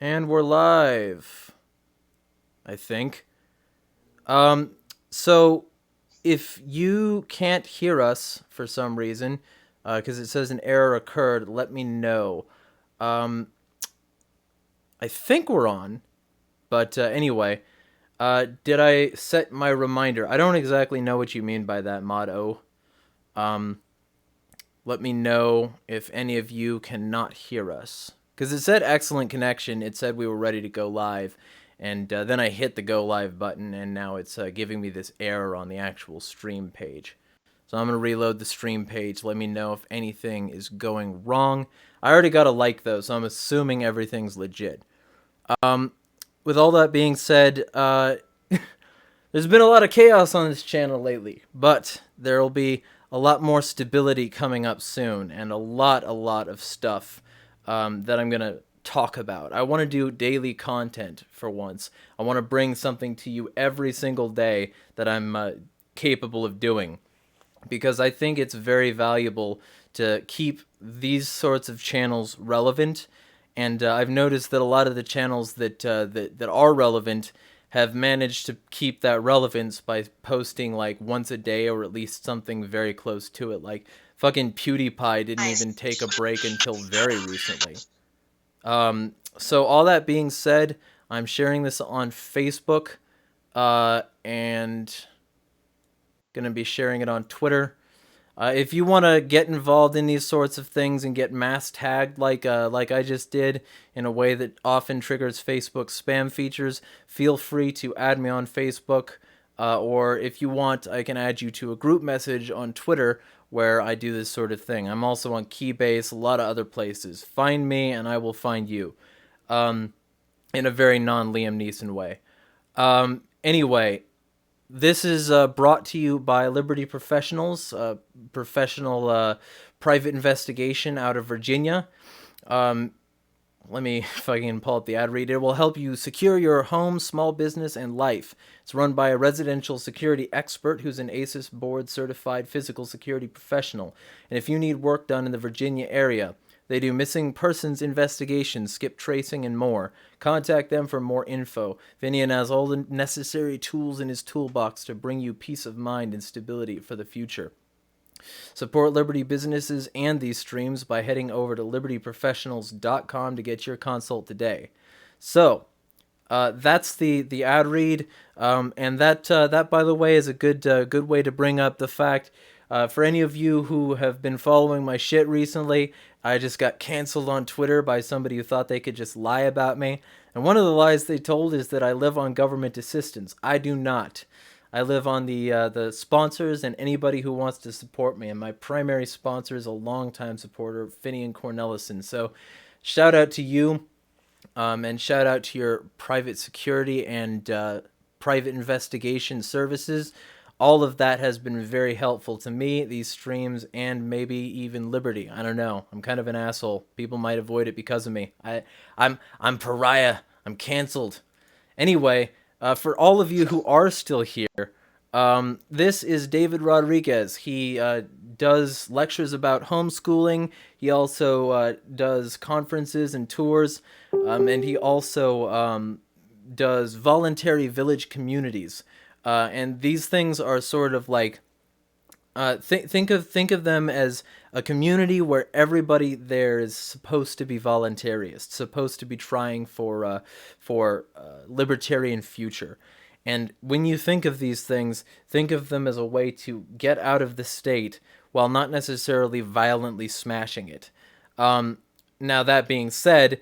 And we're live, I think. So if you can't hear us for some reason, because it says an error occurred, let me know. Um, I think we're on, but anyway, did I set my reminder? I don't exactly know what you mean by that, Mod O. Um, Let me know if any of you cannot hear us. Because it said excellent connection. It said we were ready to go live. And then I hit the go live button, and now it's giving me this error on the actual stream page. So I'm going to reload the stream page. Let me know if anything is going wrong. I already got a like, though, so I'm assuming everything's legit. Um, with all that being said, there's been a lot of chaos on this channel lately, but there will be a lot more stability coming up soon, and a lot of stuff that I'm going to talk about. I want to do daily content for once. I want to bring something to you every single day that I'm capable of doing, because I think it's very valuable to keep these sorts of channels relevant. And I've noticed that a lot of the channels that are relevant have managed to keep that relevance by posting like once a day, or at least something very close to it. Like fucking PewDiePie didn't even take a break until very recently. So all that being said, I'm sharing this on Facebook, and gonna be sharing it on Twitter. If you want to get involved in these sorts of things and get mass tagged like I just did in a way that often triggers Facebook spam features, feel free to add me on Facebook. Or if you want, I can add you to a group message on Twitter where I do this sort of thing. I'm also on Keybase, a lot of other places. Find me and I will find you, in a very non-Liam Neeson way. Anyway, this is brought to you by Liberty Professionals, professional private investigation out of Virginia. Let me fucking pull up the ad read. It will help you secure your home, small business, and life. It's run by a residential security expert who's an ASIS board certified physical security professional. And if you need work done in the Virginia area, they do missing persons investigations, skip tracing, and more. Contact them for more info. Vinian has all the necessary tools in his toolbox to bring you peace of mind and stability for the future. Support Liberty businesses and these streams by heading over to libertyprofessionals.com to get your consult today. So, that's the ad read, and that by the way is a good way to bring up the fact, for any of you who have been following my shit recently, I just got canceled on Twitter by somebody who thought they could just lie about me. And one of the lies they told is that I live on government assistance. I do not. I live on the sponsors and anybody who wants to support me. And my primary sponsor is a longtime supporter, Finian Cornelison. So shout out to you, and shout out to your private security and private investigation services. All of that has been very helpful to me, these streams, and maybe even Liberty. I don't know. I'm kind of an asshole. People might avoid it because of me. I'm pariah. I'm canceled. Anyway, for all of you who are still here, this is David Rodriguez. He does lectures about homeschooling. He also does conferences and tours, and he also does voluntary village communities. And these things are sort of like, think of them as a community where everybody there is supposed to be voluntarist, supposed to be trying for libertarian future. And when you think of these things, think of them as a way to get out of the state while not necessarily violently smashing it. Now that being said,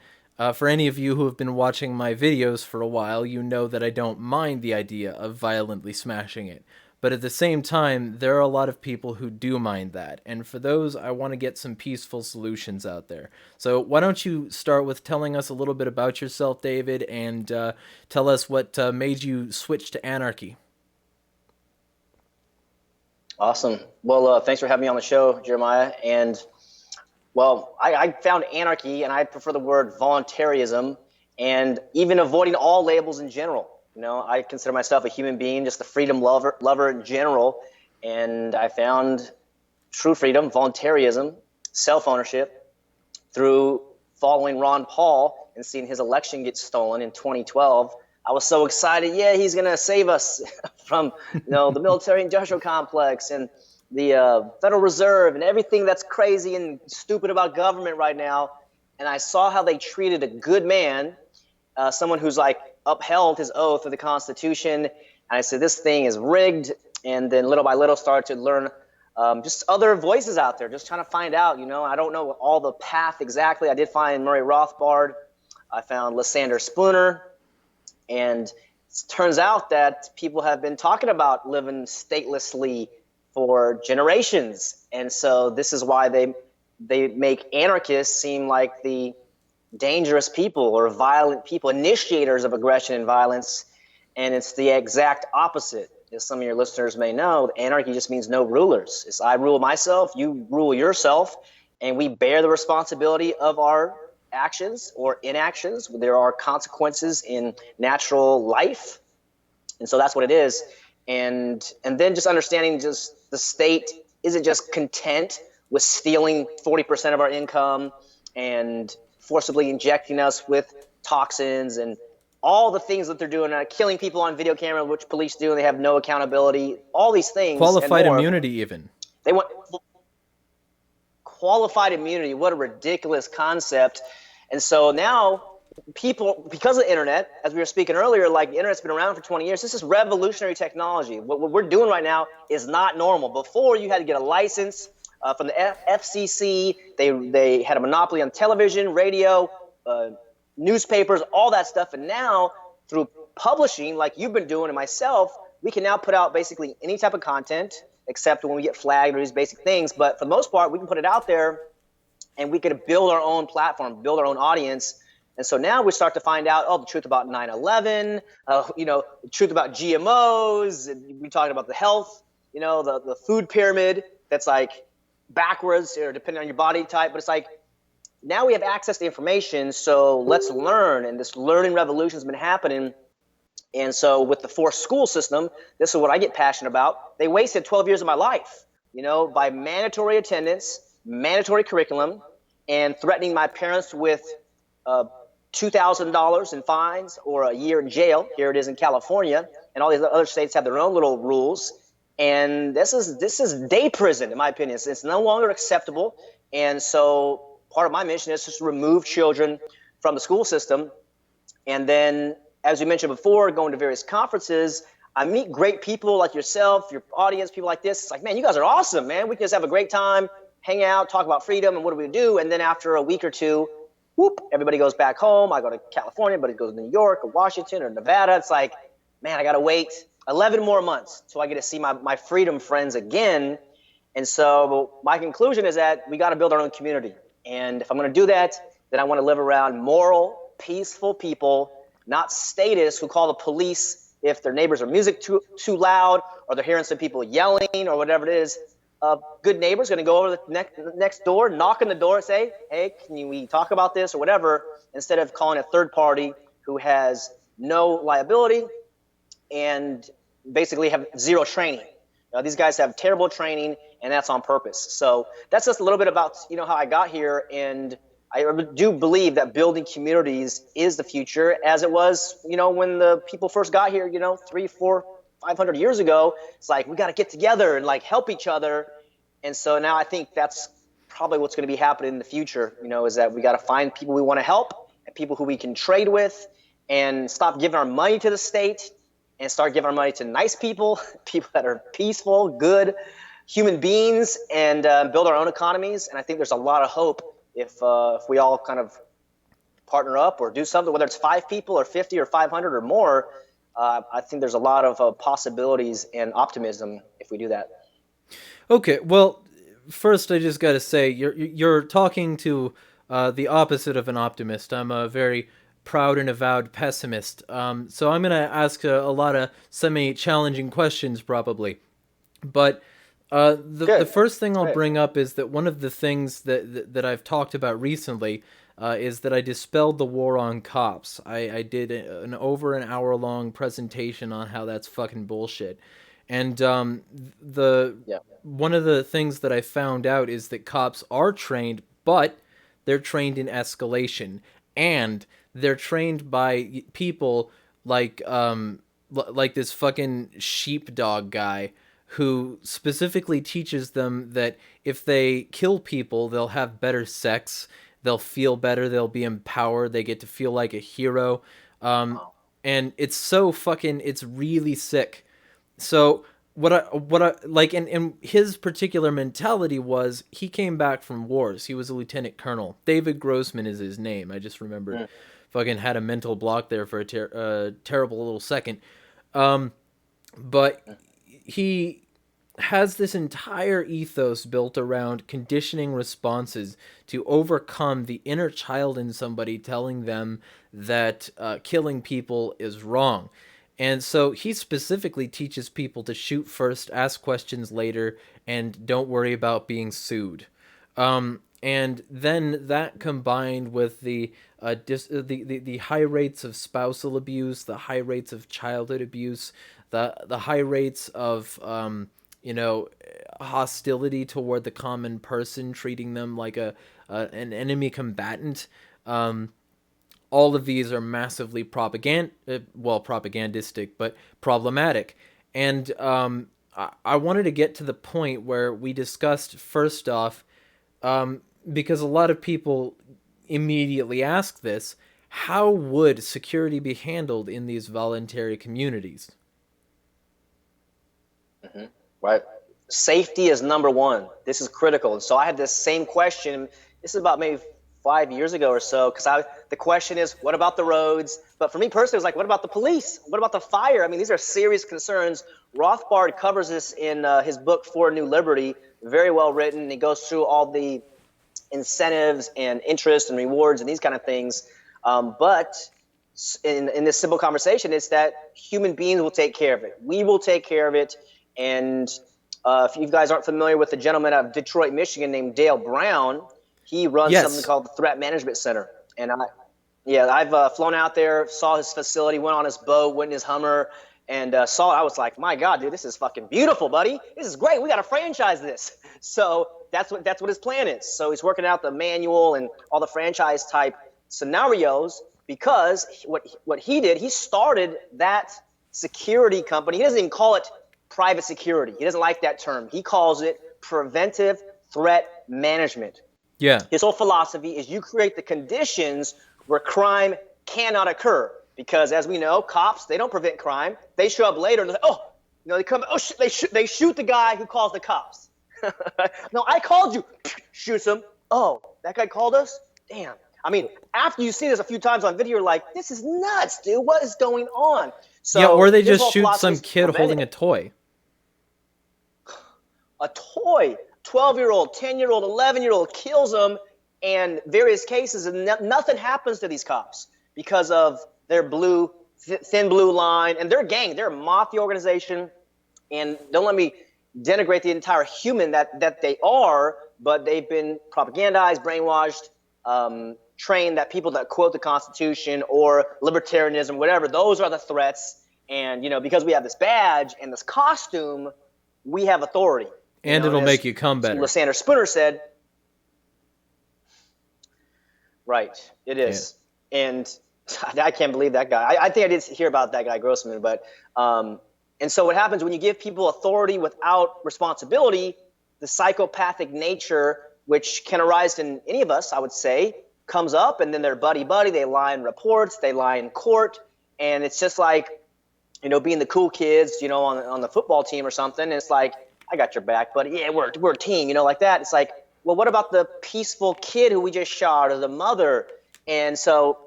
for any of you who have been watching my videos for a while, you know that I don't mind the idea of violently smashing it. But at the same time, there are a lot of people who do mind that. And for those, I want to get some peaceful solutions out there. So why don't you start with telling us a little bit about yourself, David, and tell us what made you switch to anarchy. Awesome. Well, thanks for having me on the show, Jeremiah. And well, I found anarchy, and I prefer the word voluntarism, and even avoiding all labels in general. You know, I consider myself a human being, just a freedom lover in general, and I found true freedom, voluntarism, self-ownership through following Ron Paul and seeing his election get stolen in 2012, I was so excited. Yeah, he's going to save us from the military industrial complex and the Federal Reserve and everything that's crazy and stupid about government right now. And I saw how they treated a good man, someone who's like upheld his oath of the Constitution. And I said, this thing is rigged. And then little by little started to learn just other voices out there, just trying to find out. I don't know all the path exactly. I did find Murray Rothbard. I found Lysander Spooner. And it turns out that people have been talking about living statelessly for generations. And so this is why they make anarchists seem like the dangerous people or violent people, initiators of aggression and violence. And it's the exact opposite. As some of your listeners may know, anarchy just means no rulers. It's I rule myself, you rule yourself, and we bear the responsibility of our actions or inactions. There are consequences in natural life. And so that's what it is. And then just understanding just the state isn't just content with stealing 40% of our income and forcibly injecting us with toxins and all the things that they're doing, killing people on video camera, which police do, and they have no accountability, all these things Qualified and more. immunity even. They want qualified immunity. What a ridiculous concept. And so now people, because of the internet, as we were speaking earlier, like the internet's been around for 20 years. This is revolutionary technology. What we're doing right now is not normal. Before, you had to get a license from the FCC. They had a monopoly on television, radio, newspapers, all that stuff. And now through publishing, like you've been doing and myself, we can now put out basically any type of content, except when we get flagged or these basic things. But for the most part, we can put it out there and we can build our own platform, build our own audience. And so now we start to find out, the truth about 9/11, the truth about GMOs. And we talking about the health, the food pyramid that's like backwards or depending on your body type. But it's like, now we have access to information, so let's learn. And this learning revolution has been happening. And so with the forced school system, this is what I get passionate about. They wasted 12 years of my life, by mandatory attendance, mandatory curriculum, and threatening my parents with $2,000 in fines or a year in jail. Here it is in California, and all these other states have their own little rules. And this is day prison, in my opinion. It's no longer acceptable. And so part of my mission is just to remove children from the school system. And then, as you mentioned before, going to various conferences, I meet great people like yourself, your audience, people like this. It's like, man, you guys are awesome, man. We can just have a great time, hang out, talk about freedom and what do we do. And then after a week or two, whoop, everybody goes back home. I go to California, everybody goes to New York or Washington or Nevada. It's like, man, I got to wait 11 more months till I get to see my freedom friends again. And so my conclusion is that we got to build our own community. And if I'm going to do that, then I want to live around moral, peaceful people, not statists who call the police if their neighbors are music too loud or they're hearing some people yelling or whatever it is. Good neighbors going to go over the next door, knock on the door, say, hey, can we talk about this or whatever, instead of calling a third party who has no liability and basically have zero training. These guys have terrible training, and that's on purpose. So that's just a little bit about how I got here, and I do believe that building communities is the future, as it was when the people first got here 300, 400, 500 years ago. It's like we got to get together and like help each other. And so now I think that's probably what's going to be happening in the future, is that we got to find people we want to help and people who we can trade with, and stop giving our money to the state and start giving our money to nice people, people that are peaceful, good human beings, and build our own economies. And I think there's a lot of hope if we all kind of partner up or do something, whether it's 5 people or 50 or 500 or more. I think there's a lot of possibilities and optimism if we do that. Okay, well, first I just got to say you're talking to the opposite of an optimist. I'm a very proud and avowed pessimist. So I'm going to ask a lot of semi-challenging questions probably. But the first thing I'll bring up is that one of the things that I've talked about recently is that I dispelled the war on cops. I did an over an hour long presentation on how that's fucking bullshit. And one of the things that I found out is that cops are trained, but they're trained in escalation. And they're trained by people like like this fucking sheepdog guy who specifically teaches them that if they kill people, they'll have better sex, they'll feel better, they'll be empowered, they get to feel like a hero. Um, Wow. and it's so fucking, it's really sick. So what I like, and his particular mentality was he came back from wars. He was a lieutenant colonel. David Grossman is his name. I just remembered. Mm. Fucking had a mental block there for a terrible little second. But he has this entire ethos built around conditioning responses to overcome the inner child in somebody telling them that killing people is wrong. And so he specifically teaches people to shoot first, ask questions later, and don't worry about being sued. And then that combined with the high rates of spousal abuse, the high rates of childhood abuse, the high rates of you know, hostility toward the common person, treating them like an enemy combatant. All of these are massively propagandistic, but problematic. And I wanted to get to the point where we discussed first off, because a lot of people immediately ask this: how would security be handled in these voluntary communities? Hmm. Right. Safety is number one. This is critical. And so I had this same question. This is about maybe 5 years ago or so, because the question is, what about the roads? But for me personally, it was like, what about the police? What about the fire? I mean, these are serious concerns. Rothbard covers this in his book, For New Liberty, very well written. He goes through all the incentives and interest and rewards and these kind of things. But in this simple conversation, it's that human beings will take care of it. We will take care of it. And if you guys aren't familiar with the gentleman out of Detroit, Michigan named Dale Brown, he runs something Yes. called the Threat Management Center. And I've flown out there, saw his facility, went on his boat, went in his Hummer, and saw it. I was like, my God, dude, this is fucking beautiful, buddy. This is great. We got to franchise this. So that's what his plan is. So he's working out the manual and all the franchise type scenarios, because what he did, he started that security company. He doesn't even call it private security. He doesn't like that term. He calls it preventive threat management. Yeah. His whole philosophy is you create the conditions where crime cannot occur, because as we know, cops, they don't prevent crime. They show up later and they're like, oh, they come, oh shit, they shoot the guy who calls the cops. No, I called you. Shoots him. Oh, that guy called us? Damn. I mean, after you see this a few times on video, you're like, this is nuts, dude. What is going on? So Yeah, or they his just whole shoot philosophy some is kid prevent holding a it. toy. A toy, 12-year-old, 10-year-old, 11-year-old kills them, and various cases, and nothing happens to these cops because of their thin blue line, and their gang. They're a mafia organization, and don't let me denigrate the entire human that they are, but they've been propagandized, brainwashed, trained that people that quote the Constitution or libertarianism, whatever, those are the threats. And, because we have this badge and this costume, we have authority. And it'll As make you come better. Lysander Spooner said, right, it is. Yeah. And I can't believe that guy. I think I did hear about that guy, Grossman. But and so what happens when you give people authority without responsibility, the psychopathic nature, which can arise in any of us, I would say, comes up, and then they're buddy-buddy. They lie in reports. They lie in court. And it's just like, being the cool kids, on the football team or something. And it's like, I got your back, buddy. Yeah, we're a team, like that. It's like, well, what about the peaceful kid who we just shot, or the mother? And so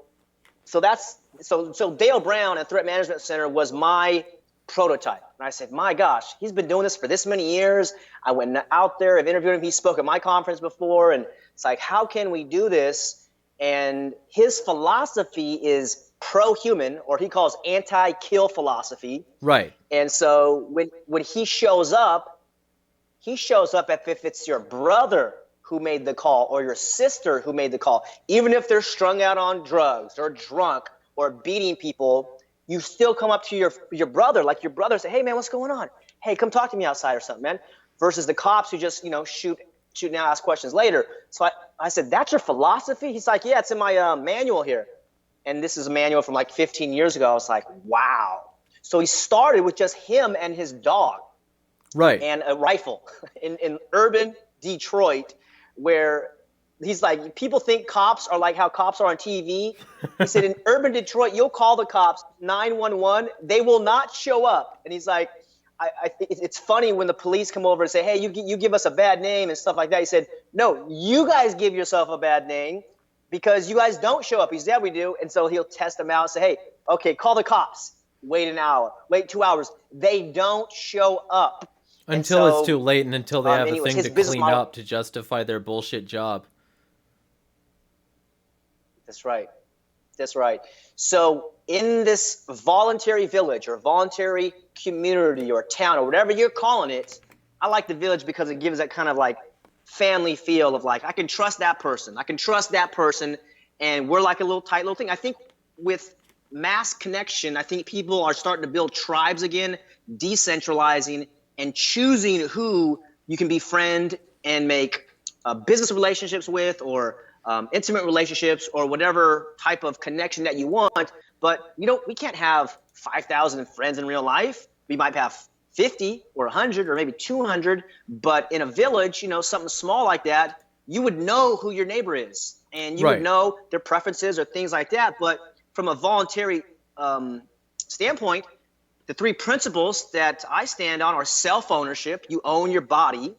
Dale Brown at Threat Management Center was my prototype. And I said, my gosh, he's been doing this for this many years. I went out there, I've interviewed him. He spoke at my conference before. And it's like, how can we do this? And his philosophy is pro-human, or he calls anti-kill philosophy. Right. And so when he shows up if it's your brother who made the call, or your sister who made the call, even if they're strung out on drugs or drunk or beating people, you still come up to your brother, like your brother, say, hey man, what's going on? Hey, come talk to me outside or something, man. Versus the cops who just, shoot now, ask questions later. So I said, that's your philosophy? He's like, yeah, it's in my manual here. And this is a manual from like 15 years ago. I was like, wow. So he started with just him and his dog Right. and a rifle in urban Detroit, where he's like, people think cops are like how cops are on TV. He said, in urban Detroit, you'll call the cops 911, they will not show up. And he's like, it's funny when the police come over and say, hey, you give us a bad name and stuff like that. He said, no, you guys give yourself a bad name because you guys don't show up. He said, yeah, we do. And so he'll test them out and say, hey, okay, call the cops. Wait an hour, wait 2 hours. They don't show up. And Until it's too so, late and until they have a anyways, thing his to business clean model. up to justify their bullshit job. That's right. That's right. So in this voluntary village or voluntary community or town or whatever you're calling it, I like the village because it gives that kind of like family feel of like, I can trust that person. I can trust that person. And we're like a little tight little thing. I think with mass connection, I think people are starting to build tribes again, decentralizing and choosing who you can befriend and make business relationships with, or intimate relationships, or whatever type of connection that you want. But we can't have 5,000 friends in real life. We might have 50 or 100 or maybe 200, but in a village, something small like that, you would know who your neighbor is, and you would Right. know their preferences or things like that. But from a voluntary standpoint, the three principles that I stand on are self-ownership. You own your body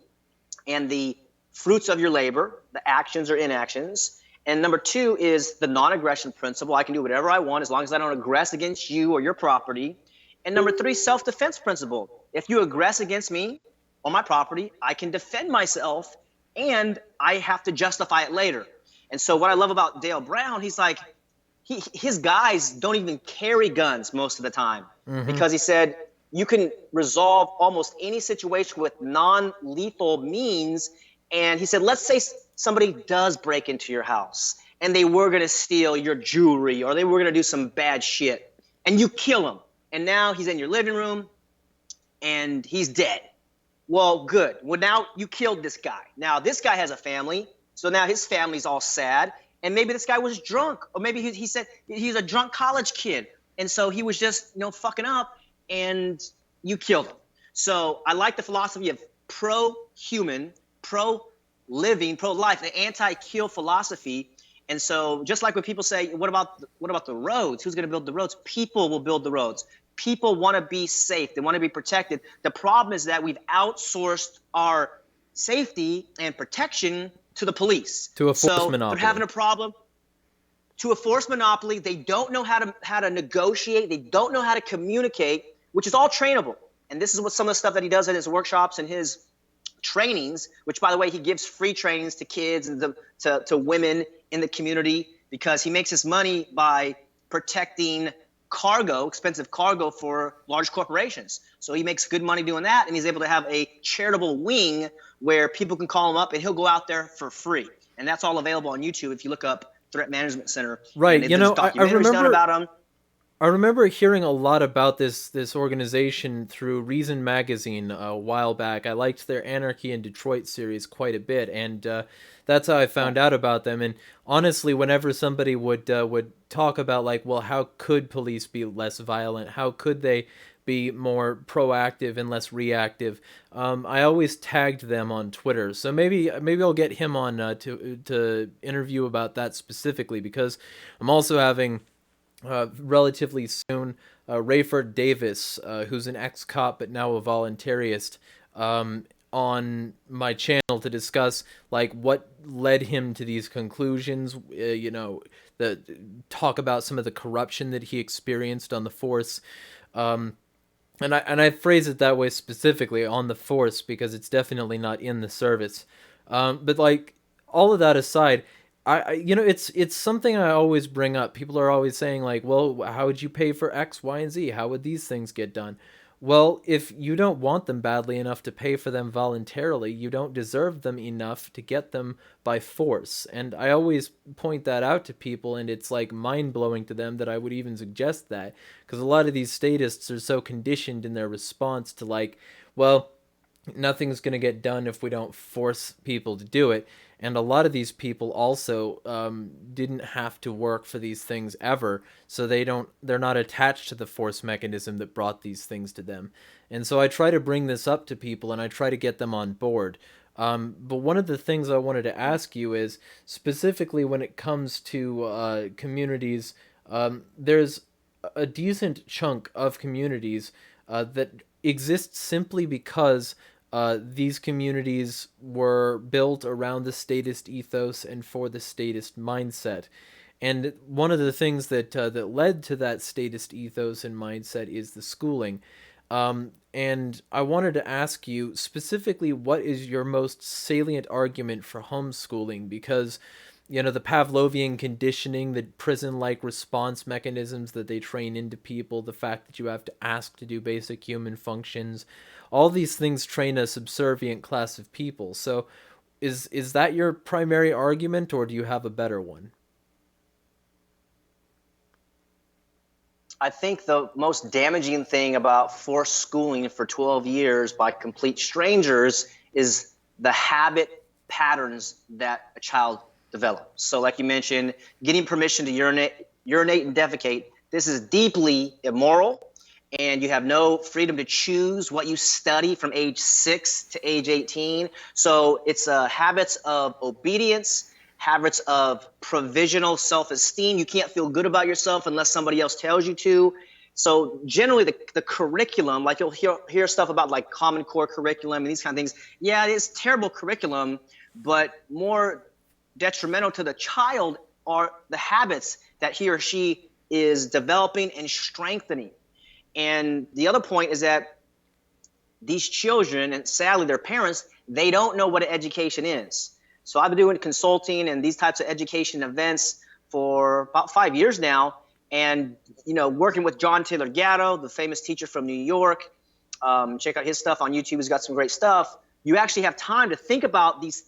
and the fruits of your labor, the actions or inactions. And number two is the non-aggression principle. I can do whatever I want as long as I don't aggress against you or your property. And number three, self-defense principle. If you aggress against me on my property, I can defend myself and I have to justify it later. And so what I love about Dale Brown, he's like, his guys don't even carry guns most of the time, Mm-hmm. because he said you can resolve almost any situation with non-lethal means. And he said, let's say somebody does break into your house and they were going to steal your jewelry or they were going to do some bad shit, and you kill him. And now he's in your living room and he's dead. Well, good. Well, now you killed this guy. Now this guy has a family. So now his family's all sad. And maybe this guy was drunk. Or maybe he said he's a drunk college kid. And so he was just, fucking up, and you killed him. So I like the philosophy of pro-human, pro-living, pro-life, the anti-kill philosophy. And so just like when people say, what about the roads? Who's going to build the roads? People will build the roads. People want to be safe. They want to be protected. The problem is that we've outsourced our safety and protection to the police. To a force So they're having monopoly. a problem. To a forced monopoly, they don't know how to negotiate. They don't know how to communicate, which is all trainable. And this is what some of the stuff that he does in his workshops and his trainings, which, by the way, he gives free trainings to kids and to women in the community, because he makes his money by protecting cargo, expensive cargo for large corporations. So he makes good money doing that, and he's able to have a charitable wing where people can call him up and he'll go out there for free. And that's all available on YouTube if you look up Threat Management Center. Right. And there's I documentaries done about him. I remember hearing a lot about this organization through Reason Magazine a while back. I liked their Anarchy in Detroit series quite a bit, and that's how I found out about them. And honestly, whenever somebody would talk about like, well, how could police be less violent? How could they be more proactive and less reactive? I always tagged them on Twitter, so maybe I'll get him on to interview about that specifically, because I'm also having relatively soon Rayford Davis, who's an ex-cop but now a voluntarist, on my channel to discuss like what led him to these conclusions. The talk about some of the corruption that he experienced on the force. And I phrase it that way specifically, on the force, because it's definitely not in the service. But like, all of that aside, it's something I always bring up. People are always saying like, well, how would you pay for X, Y, and Z? How would these things get done? Well, if you don't want them badly enough to pay for them voluntarily, you don't deserve them enough to get them by force. And I always point that out to people, and it's like mind-blowing to them that I would even suggest that, because a lot of these statists are so conditioned in their response to like, well, Nothing's going to get done if we don't force people to do it. And a lot of these people also didn't have to work for these things ever, so they're not attached to the force mechanism that brought these things to them. And so I try to bring this up to people and I try to get them on board. But one of the things I wanted to ask you is specifically when it comes to communities, there's a decent chunk of communities that exist simply because these communities were built around the statist ethos and for the statist mindset. And one of the things that led to that statist ethos and mindset is the schooling. And I wanted to ask you specifically, what is your most salient argument for homeschooling? Because the Pavlovian conditioning, the prison-like response mechanisms that they train into people, the fact that you have to ask to do basic human functions, all these things train a subservient class of people. So is that your primary argument, or do you have a better one? I think the most damaging thing about forced schooling for 12 years by complete strangers is the habit patterns that a child develops. So, like you mentioned, getting permission to urinate and defecate, this is deeply immoral, and you have no freedom to choose what you study from age 6 to age 18. So it's habits of obedience, habits of provisional self-esteem. You can't feel good about yourself unless somebody else tells you to. So generally the curriculum, like you'll hear stuff about like Common Core curriculum and these kind of things. Yeah, it's terrible curriculum, but more detrimental to the child are the habits that he or she is developing and strengthening. And the other point is that these children, and sadly their parents, they don't know what an education is. So I've been doing consulting and these types of education events for about 5 years now. And, working with John Taylor Gatto, the famous teacher from New York, check out his stuff on YouTube. He's got some great stuff. You actually have time to think about these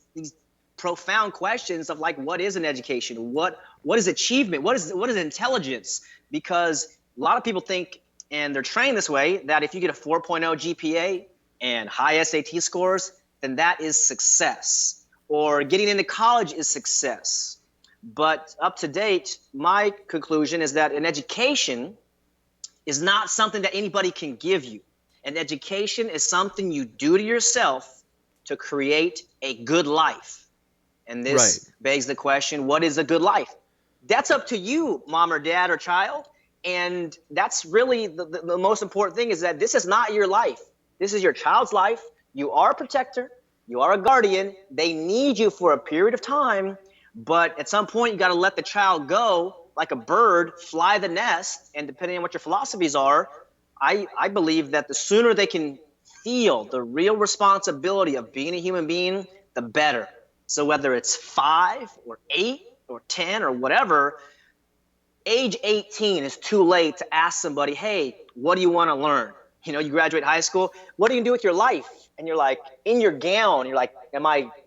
profound questions of like, what is an education? What is achievement? What is intelligence? Because a lot of people think, and they're trained this way, that if you get a 4.0 GPA and high SAT scores, then that is success. Or getting into college is success. But up to date, my conclusion is that an education is not something that anybody can give you. An education is something you do to yourself to create a good life. And Right. this begs the question, what is a good life? That's up to you, mom or dad or child. And that's really the most important thing, is that this is not your life. This is your child's life. You are a protector. You are a guardian. They need you for a period of time. But at some point, you got to let the child go like a bird, fly the nest. And depending on what your philosophies are, I believe that the sooner they can feel the real responsibility of being a human being, the better. So whether it's 5 or 8 or 10 or whatever, age 18 is too late to ask somebody, hey, what do you want to learn? You graduate high school, what are you going to do with your life? And you're like, in your gown, you're like,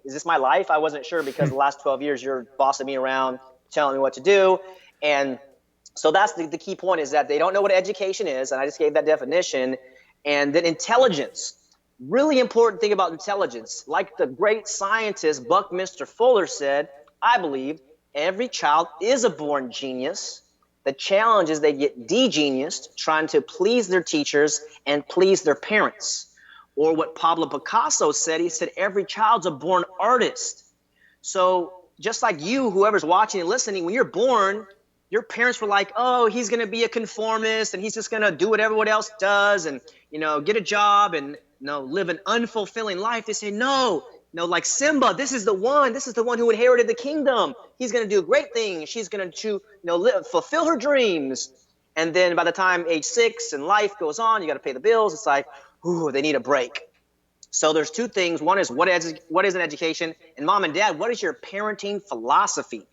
is this my life? I wasn't sure, because the last 12 years you're bossing me around, telling me what to do. And so that's the key point, is that they don't know what education is. And I just gave that definition. And then intelligence, really important thing about intelligence. Like the great scientist Buckminster Fuller said, I believe every child is a born genius. The challenge is they get de-geniused trying to please their teachers and please their parents. Or what Pablo Picasso said, he said, every child's a born artist. So just like you, whoever's watching and listening, when you're born, your parents were like, oh, he's going to be a conformist and he's just going to do what everyone else does and, get a job and, live an unfulfilling life. They say, no, like Simba, this is the one who inherited the kingdom. He's going to do great things. She's going to, fulfill her dreams. And then by the time age 6 and life goes on, you got to pay the bills. It's like, ooh, they need a break. So there's two things. One is what is an education? And mom and dad, what is your parenting philosophy?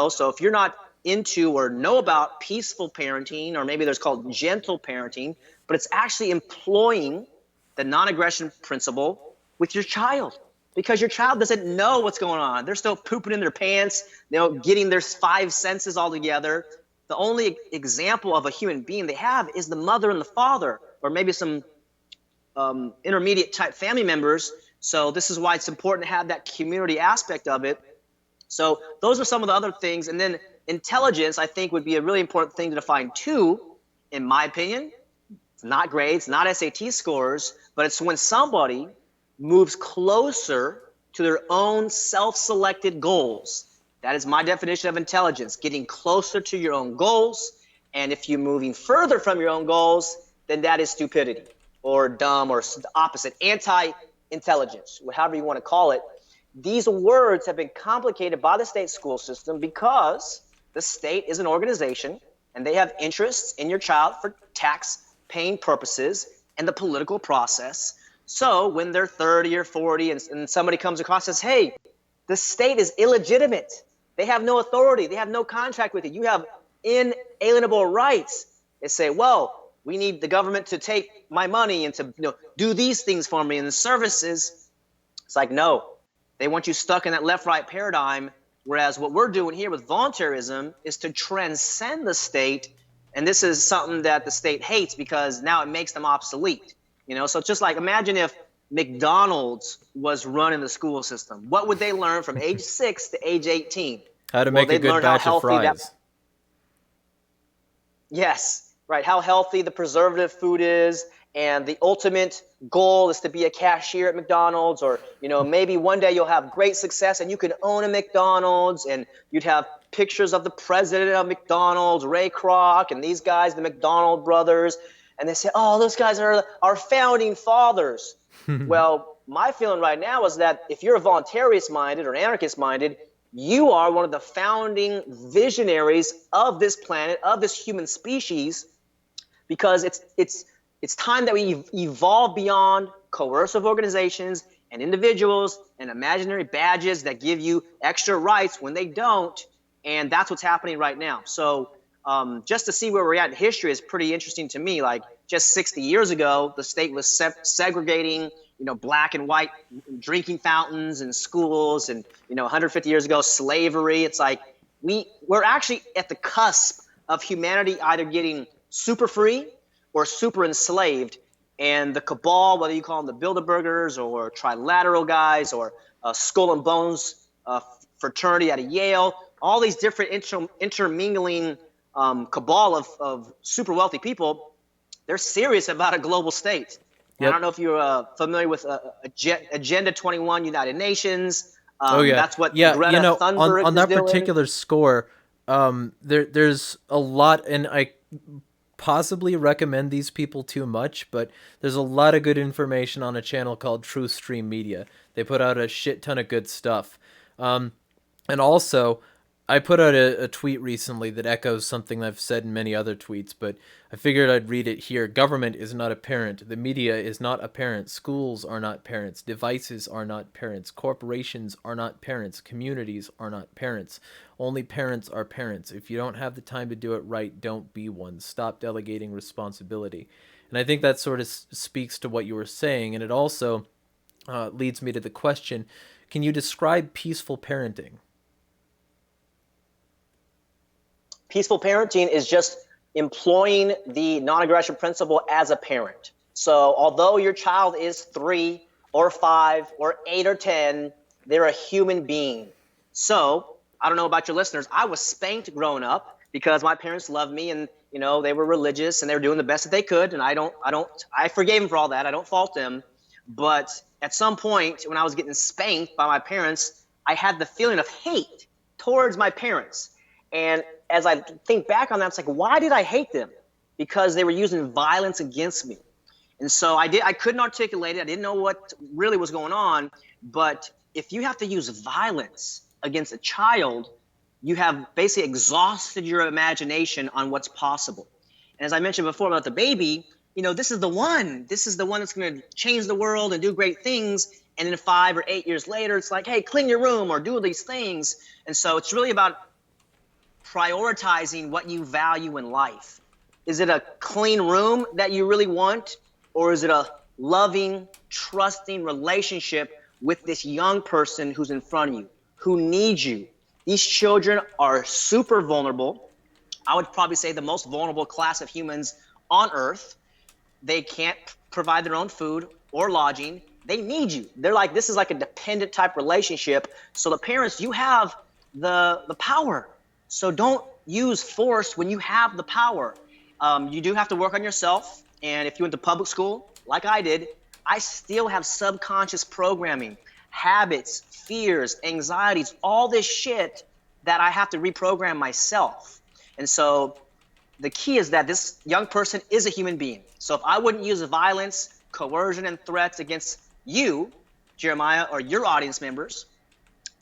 So if you're not into or know about peaceful parenting, or maybe there's called gentle parenting, but it's actually employing the non-aggression principle with your child, because your child doesn't know what's going on. They're still pooping in their pants, getting their 5 senses all together. The only example of a human being they have is the mother and the father, or maybe some intermediate type family members. So this is why it's important to have that community aspect of it. So those are some of the other things. And then intelligence, I think, would be a really important thing to define too, in my opinion. It's not grades, not SAT scores, but it's when somebody moves closer to their own self-selected goals. That is my definition of intelligence, getting closer to your own goals. And if you're moving further from your own goals, then that is stupidity or dumb or the opposite, anti-intelligence, however you want to call it. These words have been complicated by the state school system because the state is an organization and they have interests in your child for tax paying purposes and the political process. So when they're 30 or 40 and somebody comes across and says, hey, the state is illegitimate. They have no authority. They have no contract with you. You have inalienable rights. They say, well, we need the government to take my money and to do these things for me and the services. It's like, no, they want you stuck in that left-right paradigm, whereas what we're doing here with voluntarism is to transcend the state, and this is something that the state hates because now it makes them obsolete. So it's just like, imagine if McDonald's was run in the school system. What would they learn from age 6 to age 18? How to make a good batch of fries. Yes, right. How healthy the preservative food is, and the ultimate goal is to be a cashier at McDonald's, or maybe one day you'll have great success and you could own a McDonald's, and you'd have pictures of the president of McDonald's, Ray Kroc, and these guys, the McDonald brothers, and they say, oh, those guys are our founding fathers. Well, my feeling right now is that if you're a voluntarist-minded or anarchist-minded, you are one of the founding visionaries of this planet, of this human species, because it's time that we evolve beyond coercive organizations and individuals and imaginary badges that give you extra rights when they don't, and that's what's happening right now. So just to see where we're at in history is pretty interesting to me. Like just 60 years ago, the state was segregating black and white drinking fountains in schools, and 150 years ago, slavery. It's like we're actually at the cusp of humanity either getting super free or super enslaved, and the cabal, whether you call them the Bilderbergers or trilateral guys or Skull and Bones fraternity out of Yale, all these different intermingling cabal of super wealthy people, they're serious about a global state. Yep. I don't know if you're familiar with Agenda 21, United Nations. Oh yeah, that's what Greta Thunberg on that doing. Particular score. There's a lot, and I possibly recommend these people too much, but there's a lot of good information on a channel called Truth Stream Media. They put out a shit ton of good stuff, and also I put out a tweet recently that echoes something I've said in many other tweets, but I figured I'd read it here. Government is not a parent. The media is not a parent. Schools are not parents. Devices are not parents. Corporations are not parents. Communities are not parents. Only parents are parents. If you don't have the time to do it right, don't be one. Stop delegating responsibility. And I think that sort of speaks to what you were saying, and it also leads me to the question, can you describe peaceful parenting? Peaceful parenting is just employing the non-aggression principle as a parent. So although your child is 3 or 5 or 8 or 10, they're a human being. So I don't know about your listeners, I was spanked growing up because my parents loved me, and they were religious and they were doing the best that they could, and I forgave them for all that. I don't fault them. But at some point when I was getting spanked by my parents, I had the feeling of hate towards my parents. And as I think back on that, it's like, why did I hate them? Because they were using violence against me. And so I couldn't articulate it. I didn't know what really was going on. But if you have to use violence against a child, you have basically exhausted your imagination on what's possible. And as I mentioned before about the baby, this is the one. This is the one that's going to change the world and do great things. And then 5 or 8 years later, it's like, hey, clean your room or do these things. And so it's really about prioritizing what you value in life. Is it a clean room that you really want, or is it a loving, trusting relationship with this young person who's in front of you, who needs you? These children are super vulnerable. I would probably say the most vulnerable class of humans on Earth. They can't provide their own food or lodging. They need you. They're like, this is like a dependent type relationship. So the parents, you have the power. So don't use force when you have the power. You do have to work on yourself. And if you went to public school, like I did, I still have subconscious programming, habits, fears, anxieties, all this shit that I have to reprogram myself. And so the key is that this young person is a human being. So if I wouldn't use violence, coercion, and threats against you, Jeremiah, or your audience members,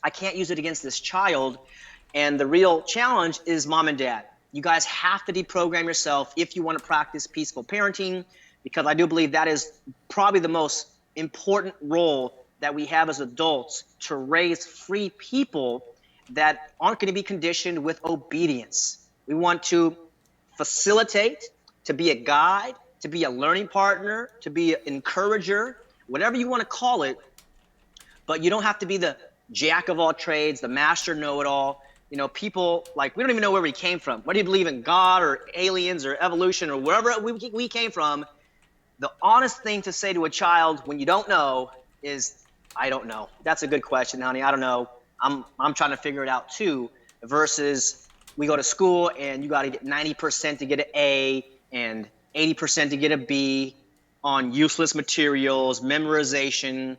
I can't use it against this child. And the real challenge is mom and dad. You guys have to deprogram yourself if you want to practice peaceful parenting, because I do believe that is probably the most important role that we have as adults, to raise free people that aren't going to be conditioned with obedience. We want to facilitate, to be a guide, to be a learning partner, to be an encourager, whatever you want to call it. But you don't have to be the jack of all trades, the master know-it-all. You know, people, like, we don't even know where we came from. What do you believe in, God or aliens or evolution or wherever we came from? The honest thing to say to a child when you don't know is, I don't know. That's a good question, honey. I don't know. I'm trying to figure it out too. Versus we go to school and you got to get 90% to get an A and 80% to get a B on useless materials, memorization.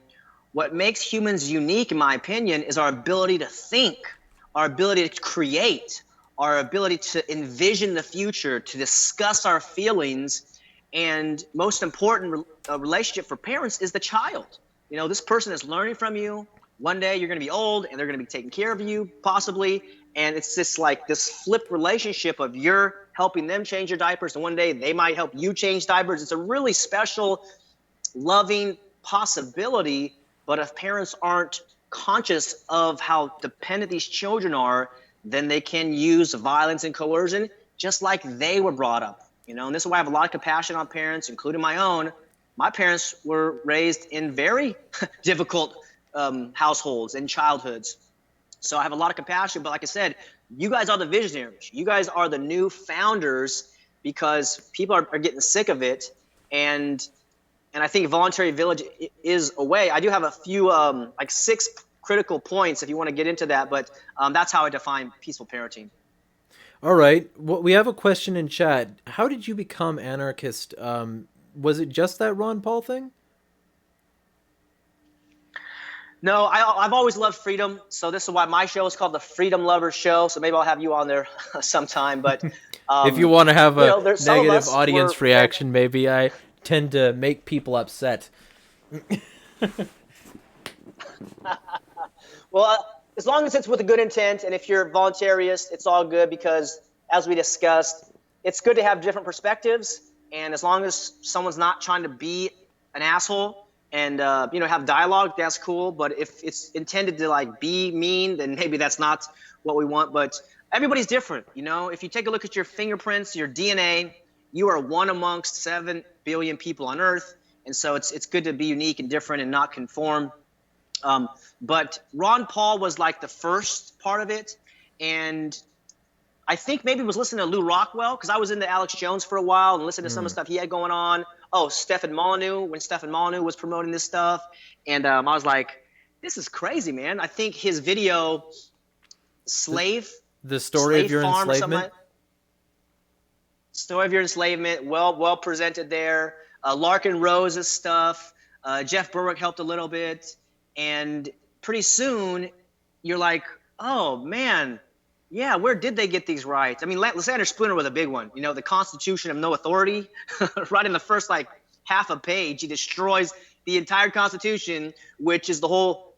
What makes humans unique, in my opinion, is our ability to think, our ability to create, our ability to envision the future, to discuss our feelings. And most important relationship for parents is the child. You know, this person is learning from you. One day you're going to be old and they're going to be taking care of you, possibly. And it's just like this flipped relationship of you're helping them change your diapers, and one day they might help you change diapers. It's a really special, loving possibility. But if parents aren't conscious of how dependent these children are, then they can use violence and coercion just like they were brought up. You know, and this is why I have a lot of compassion on parents, including my own. My parents were raised in very difficult households and childhoods. So I have a lot of compassion. But like I said, you guys are the visionaries. You guys are the new founders, because people are getting sick of it. And I think voluntary village is a way. I do have a few, like 6 critical points if you want to get into that. But that's how I define peaceful parenting. All right. Well, we have a question in chat. How did you become anarchist? Was it just that Ron Paul thing? No, I've always loved freedom. So this is why my show is called the Freedom Lovers Show. So maybe I'll have you on there sometime. But If you want to have a there's some of negative us audience reaction, maybe I tend to make people upset. Well, as long as it's with a good intent, and if you're voluntarist, it's all good, because as we discussed, it's good to have different perspectives. And as long as someone's not trying to be an asshole and have dialogue, that's cool. But if it's intended to like be mean, then maybe that's not what we want. But everybody's different. You know, if you take a look at your fingerprints, your DNA, you are one amongst 7 billion people on Earth. And so it's good to be unique and different and not conform. But Ron Paul was like the first part of it. And I think maybe was listening to Lou Rockwell, because I was into Alex Jones for a while and listened to some of the stuff he had going on. Oh, Stefan Molyneux, when Stefan Molyneux was promoting this stuff. And I was like, this is crazy, man. I think his video, The story of your Farm enslavement? Story of Your Enslavement, well presented there. Larkin Rose's stuff. Jeff Berwick helped a little bit. And pretty soon, you're like, oh, man, yeah, where did they get these rights? I mean, Lysander Spooner was a big one. You know, the Constitution of No Authority, right in the first, like, half a page, he destroys the entire Constitution, which is the whole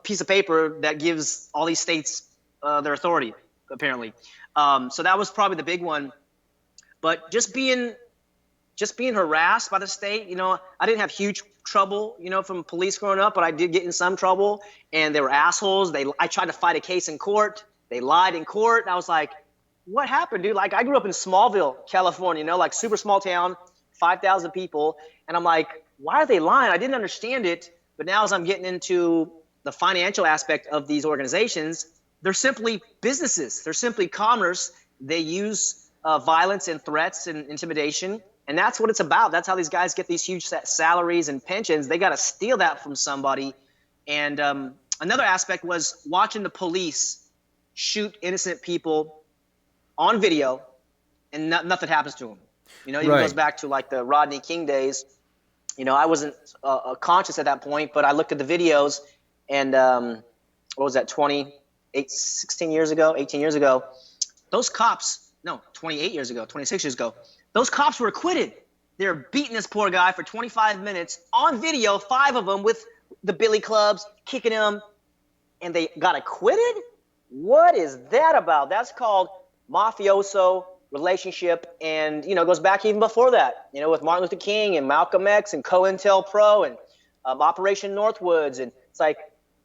piece of paper that gives all these states their authority, apparently. So that was probably the big one. But just being harassed by the state, you know, I didn't have huge trouble, you know, from police growing up, but I did get in some trouble, and they were assholes. I tried to fight a case in court. They lied in court. And I was like, what happened, dude? Like, I grew up in Smallville, California, you know, like super small town, 5,000 people. And I'm like, why are they lying? I didn't understand it. But now as I'm getting into the financial aspect of these organizations, they're simply businesses. They're simply commerce. They use violence and threats and intimidation. And that's what it's about. That's how these guys get these huge salaries and pensions. They got to steal that from somebody. And another aspect was watching the police shoot innocent people on video, and nothing happens to them. You know, it even goes Right. back to like the Rodney King days. You know, I wasn't conscious at that point, but I looked at the videos, and what was that, 16 years ago, 18 years ago, those cops, no, 28 years ago, 26 years ago, those cops were acquitted. They were beating this poor guy for 25 minutes on video, 5 of them with the billy clubs, kicking him, and they got acquitted? What is that about? That's called mafioso relationship, and it goes back even before that, with Martin Luther King and Malcolm X and COINTELPRO and Operation Northwoods. And it's like,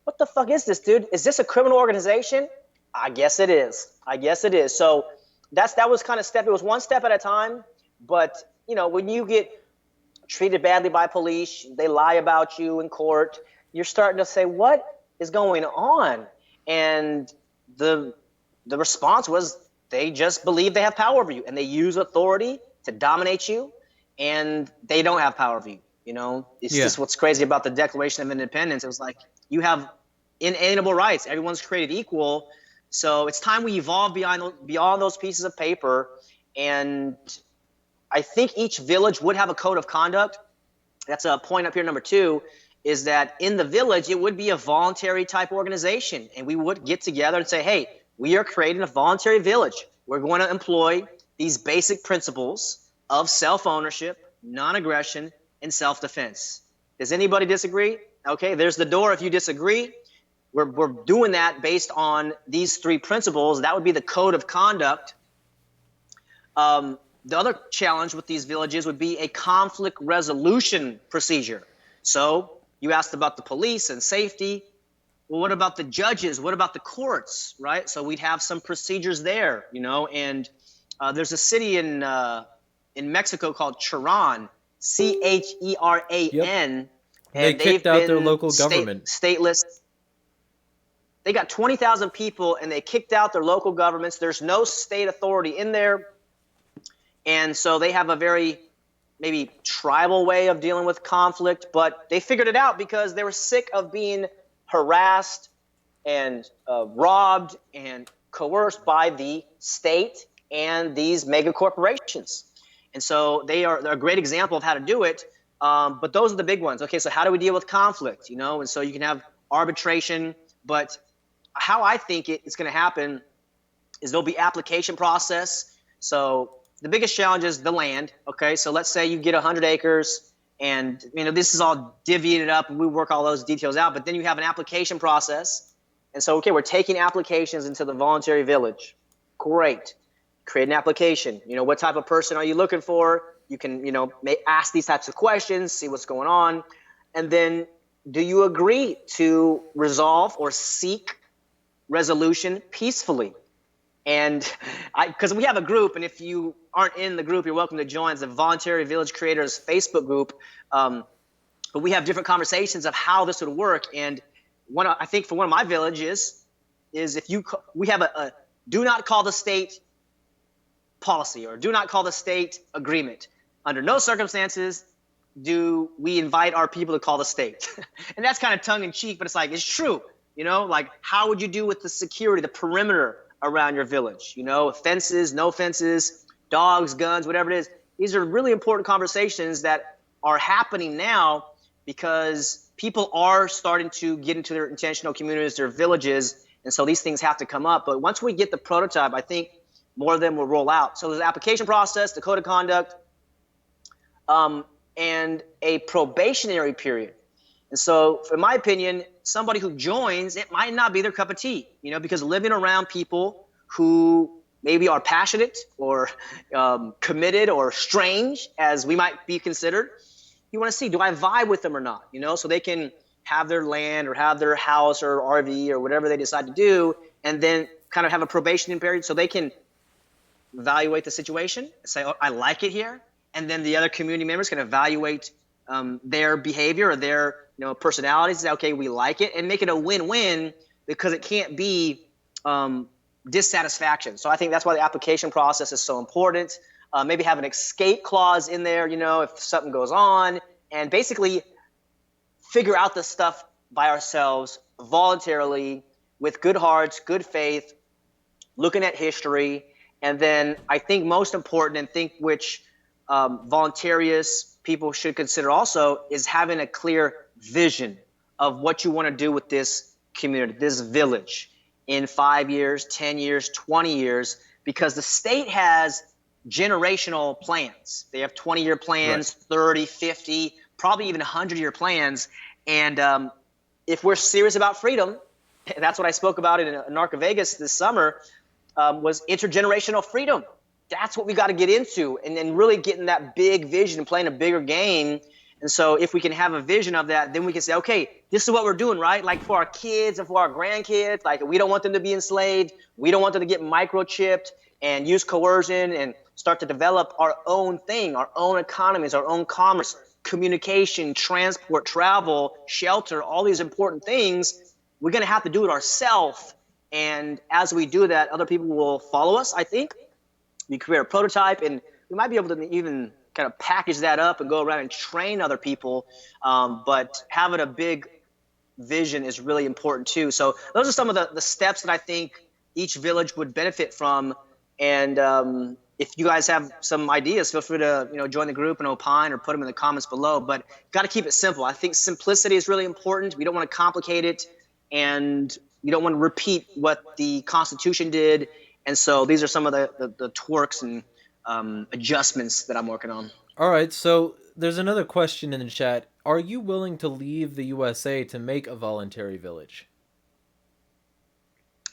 what the fuck is this, dude? Is this a criminal organization? I guess it is. So that was kind of it was one step at a time. But when you get treated badly by police, they lie about you in court, you're starting to say, what is going on? And the response was, they just believe they have power over you, and they use authority to dominate you, and they don't have power over you. It's just what's crazy about the Declaration of Independence. It was like, you have inalienable rights. Everyone's created equal. So it's time we evolve beyond those pieces of paper. And I think each village would have a code of conduct. That's a point up here, number 2, is that in the village, it would be a voluntary type organization. And we would get together and say, hey, we are creating a voluntary village. We're going to employ these basic principles of self-ownership, non-aggression, and self-defense. Does anybody disagree? Okay, there's the door if you disagree. We're doing that based on these 3 principles. That would be the code of conduct. The other challenge with these villages would be a conflict resolution procedure. So you asked about the police and safety. Well, what about the judges? What about the courts, right? So we'd have some procedures there, and there's a city in Mexico called Cheran, Cheran. Yep. They kicked out their local government. Stateless. They got 20,000 people, and they kicked out their local governments. There's no state authority in there. And so they have a very maybe tribal way of dealing with conflict, but they figured it out because they were sick of being harassed and robbed and coerced by the state and these mega corporations. And so they're a great example of how to do it. But those are the big ones. Okay, so how do we deal with conflict? And so you can have arbitration, but how I think it's going to happen is there'll be application process. So the biggest challenge is the land. Okay, so let's say you get 100 acres, and this is all divvied up, and we work all those details out. But then you have an application process, and so we're taking applications into the voluntary village. Great, create an application. What type of person are you looking for? You can ask these types of questions, see what's going on, and then do you agree to resolve or seek resolution peacefully? And because we have a group, and if you aren't in the group, you're welcome to join. It's the Voluntary Village Creators Facebook group. But we have different conversations of how this would work. And I think for one of my villages is we have a do not call the state policy, or do not call the state agreement. Under no circumstances do we invite our people to call the state. And that's kind of tongue in cheek, but it's true. Like, how would you do with the security, the perimeter around your village? Fences, no fences, dogs, guns, whatever it is. These are really important conversations that are happening now because people are starting to get into their intentional communities, their villages, and so these things have to come up. But once we get the prototype, I think more of them will roll out. So there's an application process, the code of conduct, and a probationary period. And so, in my opinion, somebody who joins, it might not be their cup of tea, because living around people who maybe are passionate or committed or strange, as we might be considered, you want to see, do I vibe with them or not? So they can have their land or have their house or RV or whatever they decide to do, and then kind of have a probationary period so they can evaluate the situation, say, oh, I like it here. And then the other community members can evaluate their behavior or their personalities, say, okay, we like it, and make it a win-win, because it can't be dissatisfaction. So I think that's why the application process is so important. Maybe have an escape clause in there, if something goes on, and basically figure out the stuff by ourselves voluntarily with good hearts, good faith, looking at history. And then I think most important, and think which voluntarious people should consider also, is having a clear vision of what you want to do with this community, this village, in 5 years, 10 years, 20 years, because the state has generational plans. They have 20-year plans, Right. 30, 50, probably even 100-year plans. And if we're serious about freedom, that's what I spoke about in Narca Vegas this summer, was intergenerational freedom. That's what we got to get into, and then really getting that big vision and playing a bigger game. And so if we can have a vision of that, then we can say, okay, this is what we're doing, right? Like for our kids and for our grandkids, like we don't want them to be enslaved. We don't want them to get microchipped and use coercion and start to develop our own thing, our own economies, our own commerce, communication, transport, travel, shelter, all these important things. We're going to have to do it ourselves. And as we do that, other people will follow us, I think. We create a prototype, and we might be able to even kind of package that up and go around and train other people. But having a big vision is really important too. So those are some of the steps that I think each village would benefit from. And if you guys have some ideas, feel free to join the group and opine or put them in the comments below. But got to keep it simple. I think simplicity is really important. We don't want to complicate it, and you don't want to repeat what the Constitution did. And so these are some of the twerks and adjustments that I'm working on. All right, so there's another question in the chat. Are you willing to leave the USA to make a voluntary village?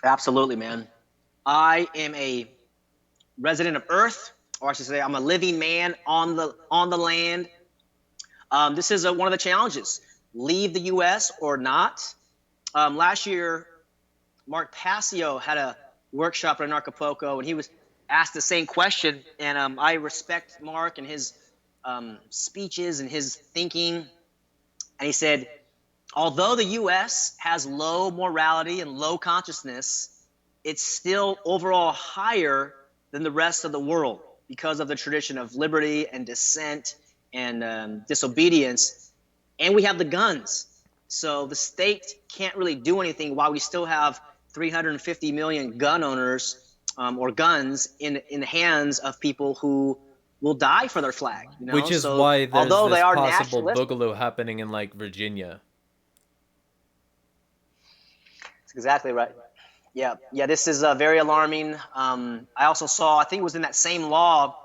Absolutely, man. I am a resident of Earth, or I should say, I'm a living man on the land. This is one of the challenges: leave the U.S. or not. Last year, Mark Passio had a workshop in Acapulco, and he was asked the same question. And I respect Mark and his speeches and his thinking. And he said, although the U.S. has low morality and low consciousness, it's still overall higher than the rest of the world because of the tradition of liberty and dissent and disobedience. And we have the guns. So the state can't really do anything while we still have 350 million gun owners or guns in the hands of people who will die for their flag. Which is So why there's although they this are possible nationalistic, boogaloo happening in like Virginia. that's exactly right. Yeah, this is very alarming. I also saw, I think it was in that same law,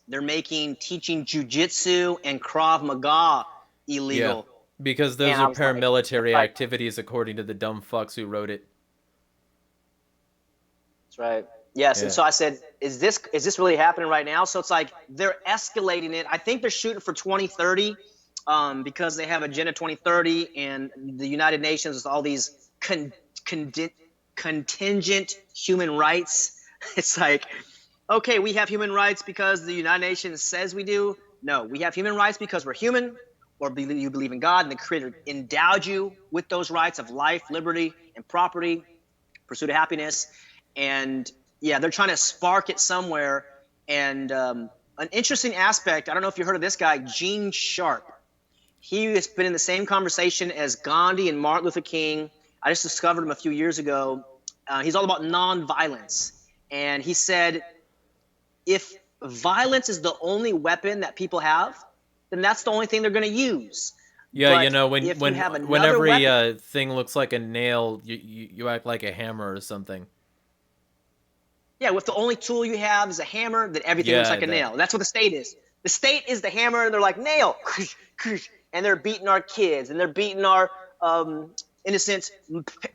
they're making teaching jujitsu and Krav Maga Yeah, illegal. because those And are I was paramilitary like, activities according to the dumb fucks who wrote it. that's right. Yes, and Yeah. so I said, is this really happening right now? So it's like they're escalating it. I think they're shooting for 2030 because they have Agenda 2030 and the United Nations with all these contingent human rights. It's like, okay, we have human rights because the United Nations says we do. No, we have human rights because we're human, or you believe in God and the Creator endowed you with those rights of life, liberty, and property, pursuit of happiness. And yeah, they're trying to spark it somewhere. And an interesting aspect, I don't know if you heard of this guy, Gene Sharp. He has been in the same conversation as Gandhi and Martin Luther King. I just discovered him a few years ago. He's all about nonviolence. And he said, if violence is the only weapon that people have, then that's the only thing they're going to use. Yeah, But when if you have when another every weapon, thing looks like a nail, you act like a hammer or something. yeah, if the only tool you have is a hammer, then everything looks Yeah, like a that. nail. That's what the state is. The state is the hammer, and they're like, nail. And they're beating our kids, and they're beating our innocent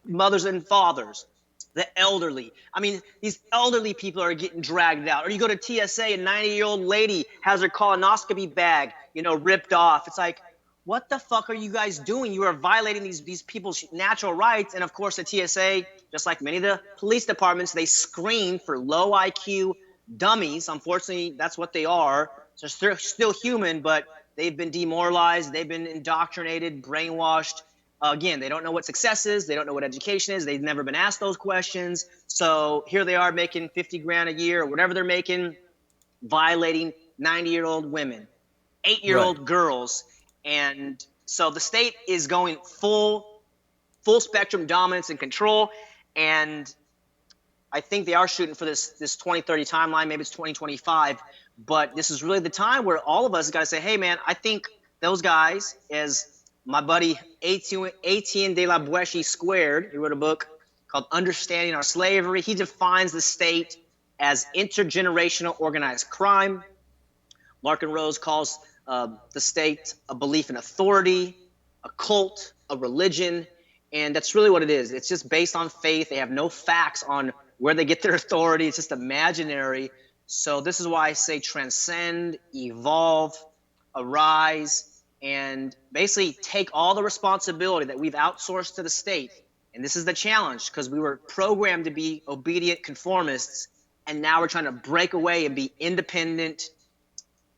mothers and fathers, the elderly. I mean, these elderly people are getting dragged out. Or you go to TSA, a 90-year-old lady has her colonoscopy bag, ripped off. It's like, what the fuck are you guys doing? You are violating these people's natural rights. And of course, the TSA, just like many of the police departments, they screen for low IQ dummies. Unfortunately, that's what they are. So they're still human, but they've been demoralized. They've been indoctrinated, brainwashed. Again, they don't know what success is. They don't know what education is. They've never been asked those questions. So here they are making 50 grand a year or whatever they're making, violating 90-year-old women, 8-year-old Right. old girls. And so the state is going full spectrum dominance and control. And I think they are shooting for this 2030 timeline. Maybe it's 2025, but this is really the time where all of us got to say, hey man, I think those guys, as my buddy Etienne de la Boeche squared, he wrote a book called Understanding Our Slavery. He defines the state as intergenerational organized crime. Larkin Rose calls the state a belief in authority, a cult, a religion, and that's really what it is. It's just based on faith. They have no facts on where they get their authority. It's just imaginary. So this is why I say transcend, evolve, arise, and basically take all the responsibility that we've outsourced to the state. And this is the challenge, because we were programmed to be obedient conformists, and now we're trying to break away and be independent,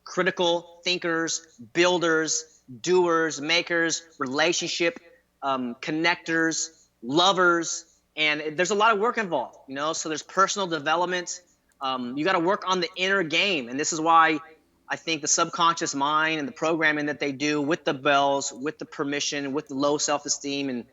critical thinkers, builders, doers, makers, relationship connectors, lovers, and there's a lot of work involved, you know. So there's personal development. You got to work on the inner game, and this is why I think the subconscious mind and the programming that they do with the bells, with the permission, with the low self-esteem, and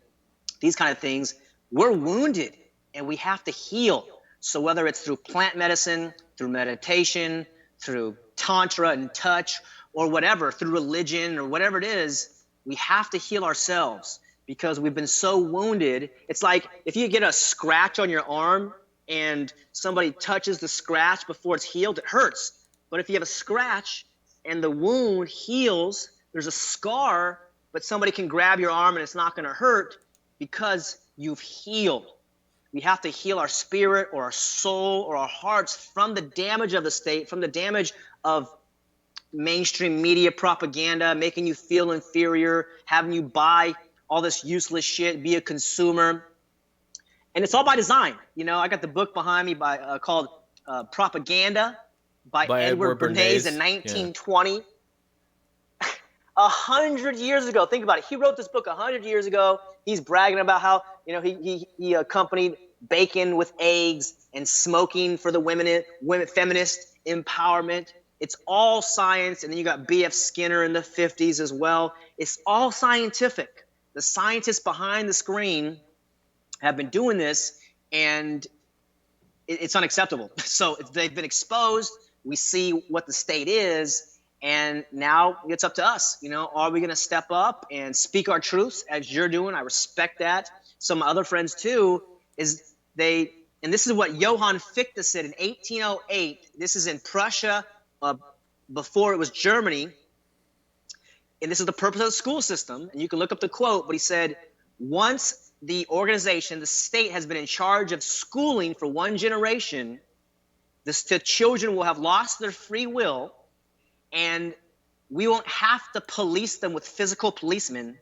these kind of things, we're wounded and we have to heal. So whether it's through plant medicine, through meditation, through tantra and touch, or whatever, through religion or whatever it is, we have to heal ourselves because we've been so wounded. It's like if you get a scratch on your arm and somebody touches the scratch before it's healed, it hurts. But if you have a scratch and the wound heals, there's a scar, but somebody can grab your arm and it's not going to hurt because you've healed. We have to heal our spirit or our soul or our hearts from the damage of the state, from the damage of mainstream media propaganda, making you feel inferior, having you buy all this useless shit, be a consumer. And it's all by design. You know, I got the book behind me called Propaganda by By Edward Edward Bernays in Bernays. Yeah. 1920. 100 years ago, think about it. He wrote this book 100 years ago. He's bragging about how, you know, he accompanied bacon with eggs and smoking for the women, feminist empowerment. It's all science. And then you got B.F. Skinner in the 50s as well. It's all scientific. The scientists behind the screen have been doing this, and it's unacceptable. So they've been exposed. We see what the state is, and now it's up to us. You know, are we going to step up and speak our truths as you're doing? I respect that. Some of my other friends too, and this is what Johann Fichte said in 1808. This is in Prussia, before it was Germany. And this is the purpose of the school system. And you can look up the quote, but he said, once the organization, the state, has been in charge of schooling for one generation, the children will have lost their free will, and we won't have to police them with physical policemen.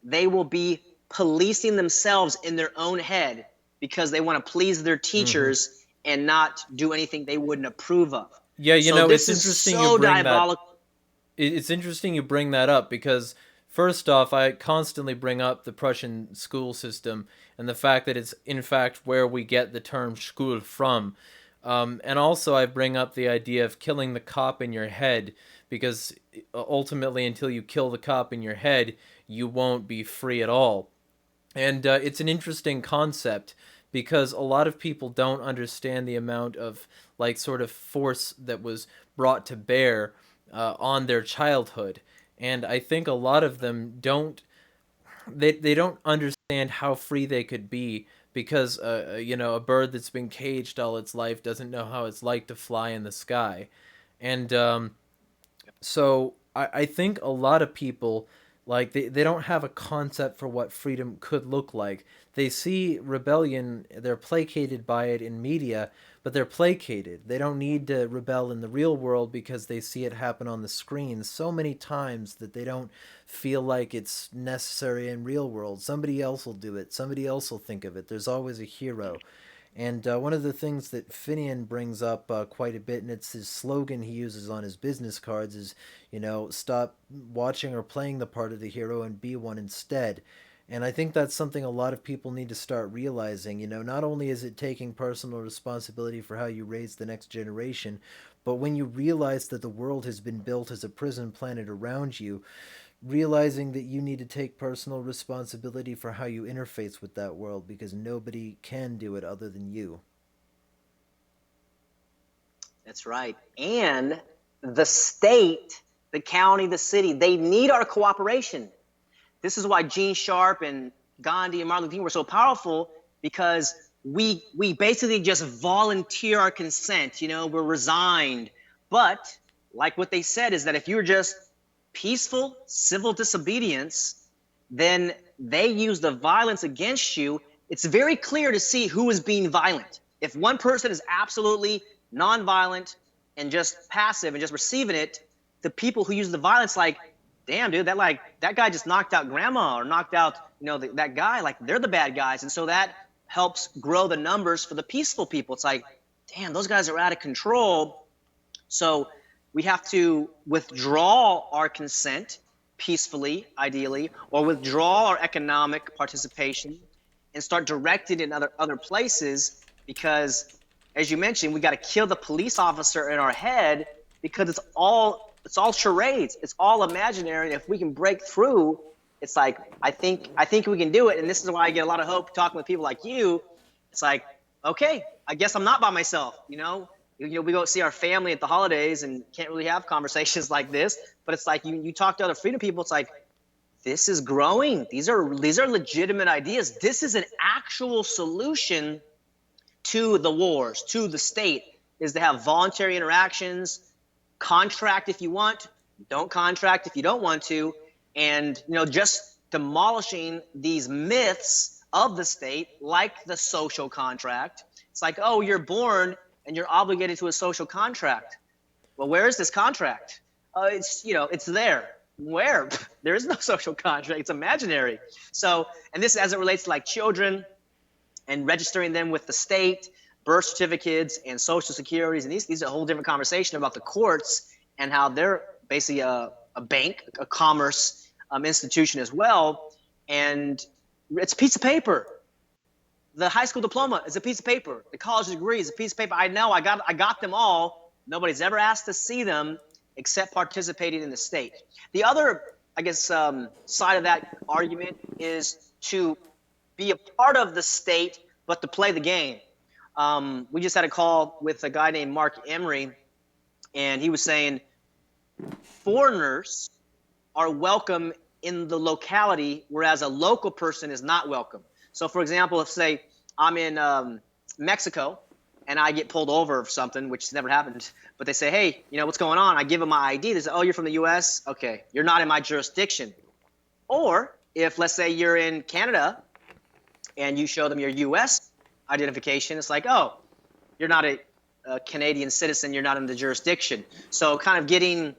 They will be policing themselves in their own head because they want to please their teachers and not do anything they wouldn't approve of. Yeah, you So know, it's this is interesting you so bring that. diabolical. It's interesting you bring that up because first off, I constantly bring up the Prussian school system and the fact that it's in fact where we get the term Schule from. And also I bring up the idea of killing the cop in your head because ultimately until you kill the cop in your head, you won't be free at all. And it's an interesting concept because a lot of people don't understand the amount of like sort of force that was brought to bear on their childhood. And I think a lot of them they don't understand how free they could be because you know, a bird that's been caged all its life doesn't know how it's like to fly in the sky. And so I think a lot of people like they don't have a concept for what freedom could look like. They see rebellion, they're placated by it in media, but they're placated. They don't need to rebel in the real world because they see it happen on the screen so many times that they don't feel like it's necessary in real world. Somebody else will do it. Somebody else will think of it. There's always a hero. And one of the things that Finian brings up quite a bit, and it's his slogan he uses on his business cards, is, you know, stop watching or playing the part of the hero and be one instead. And I think that's something a lot of people need to start realizing. Not only is it taking personal responsibility for how you raise the next generation, but when you realize that the world has been built as a prison planet around you, realizing that you need to take personal responsibility for how you interface with that world because nobody can do it other than you. That's right. And the state, the county, the city, they need our cooperation. This is why Gene Sharp and Gandhi and Martin Luther King were so powerful, because we basically just volunteer our consent. We're resigned. But like what they said is that if you're just peaceful civil disobedience, then they use the violence against you. It's very clear to see who is being violent. If one person is absolutely nonviolent and just passive and just receiving it, the people who use the violence, like, damn, dude, that guy just knocked out grandma or knocked out, that guy, like, they're the bad guys. And so that helps grow the numbers for the peaceful people. It's like, damn, those guys are out of control. So we have to withdraw our consent peacefully, ideally, or withdraw our economic participation and start directing it in other places, because, as you mentioned, we got to kill the police officer in our head, because it's all charades. It's all imaginary. And if we can break through, it's like, I think we can do it. And this is why I get a lot of hope talking with people like you. It's like, okay, I guess I'm not by myself. We go see our family at the holidays and can't really have conversations like this. But it's like you talk to other freedom people. It's like, this is growing. These are legitimate ideas. This is an actual solution to the wars, to the state, is to have voluntary interactions. Contract if you want, don't contract if you don't want to, and just demolishing these myths of the state, like the social contract. It's like, oh, you're born and you're obligated to a social contract. Well, where is this contract? It's there. Where? There is no social contract. It's imaginary. So, and this as it relates to like children and registering them with the state, birth certificates and social securities, and these are a whole different conversation about the courts and how they're basically a bank, a commerce institution as well. And it's a piece of paper. The high school diploma is a piece of paper. The college degree is a piece of paper. I know I got them all. Nobody's ever asked to see them except participating in the state. The other, I guess, side of that argument is to be a part of the state, but to play the game. We just had a call with a guy named Mark Emery, and he was saying foreigners are welcome in the locality, whereas a local person is not welcome. So, for example, let's say I'm in Mexico and I get pulled over for something, which has never happened, but they say, hey, what's going on? I give them my ID. They say, oh, you're from the U.S.? Okay, you're not in my jurisdiction. Or if, let's say, you're in Canada and you show them your U.S. identification, it's like, oh, you're not a Canadian citizen, you're not in the jurisdiction. So kind of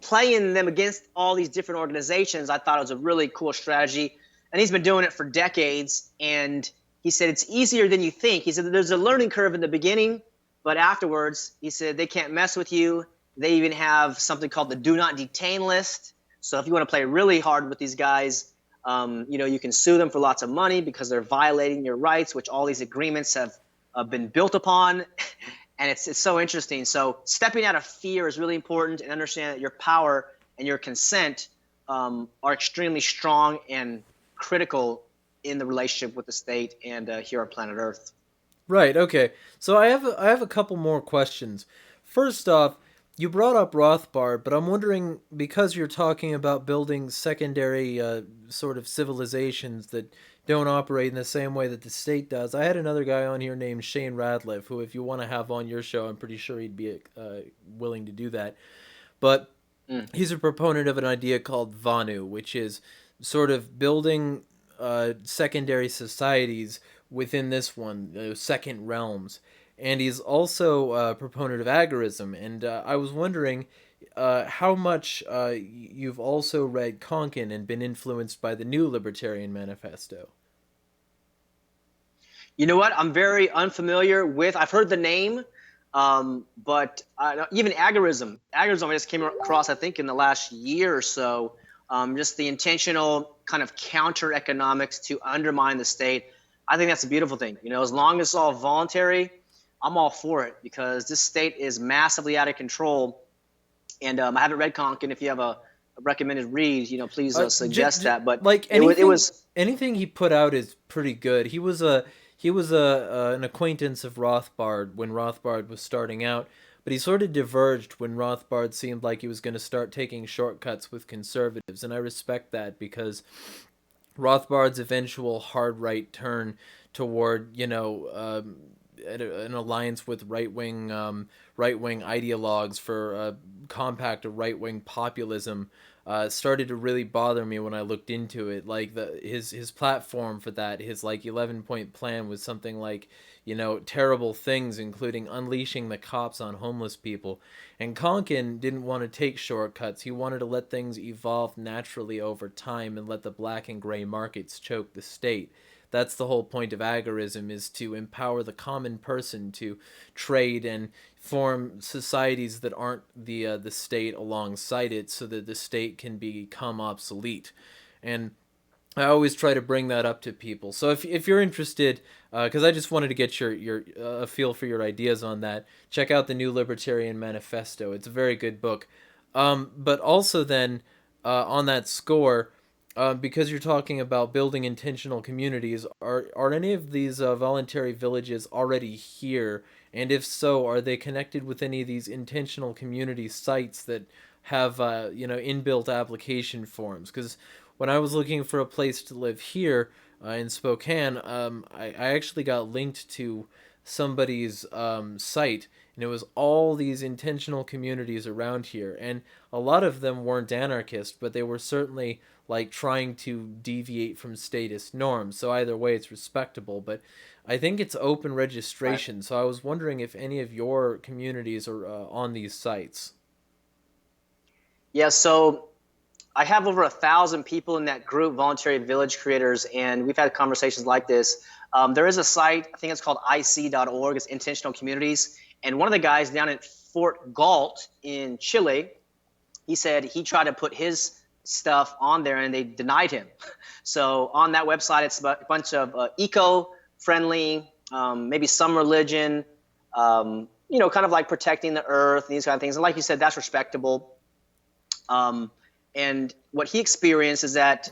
playing them against all these different organizations, I thought it was a really cool strategy. And he's been doing it for decades. And he said it's easier than you think. He said there's a learning curve in the beginning, but afterwards, he said they can't mess with you. They even have something called the do not detain list. So if you want to play really hard with these guys, you can sue them for lots of money because they're violating your rights, which all these agreements have been built upon. And it's so interesting. So stepping out of fear is really important, and understand that your power and your consent are extremely strong and critical in the relationship with the state and here on planet Earth. Right. Okay. So I have a couple more questions. First off, you brought up Rothbard, but I'm wondering, because you're talking about building secondary sort of civilizations that don't operate in the same way that the state does. I had another guy on here named Shane Radliff, who, if you want to have on your show, I'm pretty sure he'd be willing to do that. But he's a proponent of an idea called Vanu, which is sort of building secondary societies within this one, second realms. And he's also a proponent of agorism. And I was wondering how much you've also read Konkin and been influenced by the New Libertarian Manifesto. You know what? I'm very unfamiliar with. I've heard the name, but even agorism. Agorism I just came across, I think, in the last year or so. just the intentional kind of counter economics to undermine the state. I think that's a beautiful thing. As long as it's all voluntary, I'm all for it because this state is massively out of control. And I haven't read Konkin. If you have a recommended read, please suggest that. But like it was anything he put out is pretty good. He was an acquaintance of Rothbard when Rothbard was starting out, but he sort of diverged when Rothbard seemed like he was going to start taking shortcuts with conservatives, and I respect that because Rothbard's eventual hard right turn toward an alliance with right wing ideologues for compact right wing populism started to really bother me when I looked into it. Like his platform for that, his like 11-point plan was something like terrible things, including unleashing the cops on homeless people. And Konkin didn't want to take shortcuts. He wanted to let things evolve naturally over time and let the black and gray markets choke the state. That's the whole point of agorism, is to empower the common person to trade and form societies that aren't the state alongside it, so that the state can become obsolete. And I always try to bring that up to people. So if you're interested, because I just wanted to get your a feel for your ideas on that, check out the New Libertarian Manifesto. It's a very good book. But also then, on that score, because you're talking about building intentional communities, are any of these voluntary villages already here? And if so, are they connected with any of these intentional community sites that have inbuilt application forms? Because when I was looking for a place to live here in Spokane, I actually got linked to somebody's site, and it was all these intentional communities around here, and a lot of them weren't anarchist, but they were certainly like trying to deviate from statist norms. So either way, it's respectable. But I think it's open registration. So I was wondering if any of your communities are on these sites. Yeah, so I have over 1,000 people in that group, Voluntary Village Creators, and we've had conversations like this. There is a site, I think it's called IC.org, it's Intentional Communities. And one of the guys down at Fort Galt in Chile, he said he tried to put his stuff on there and they denied him. So on that website, it's a bunch of eco-friendly, maybe some religion, kind of like protecting the earth, these kind of things. And like you said, that's respectable. And what he experienced is that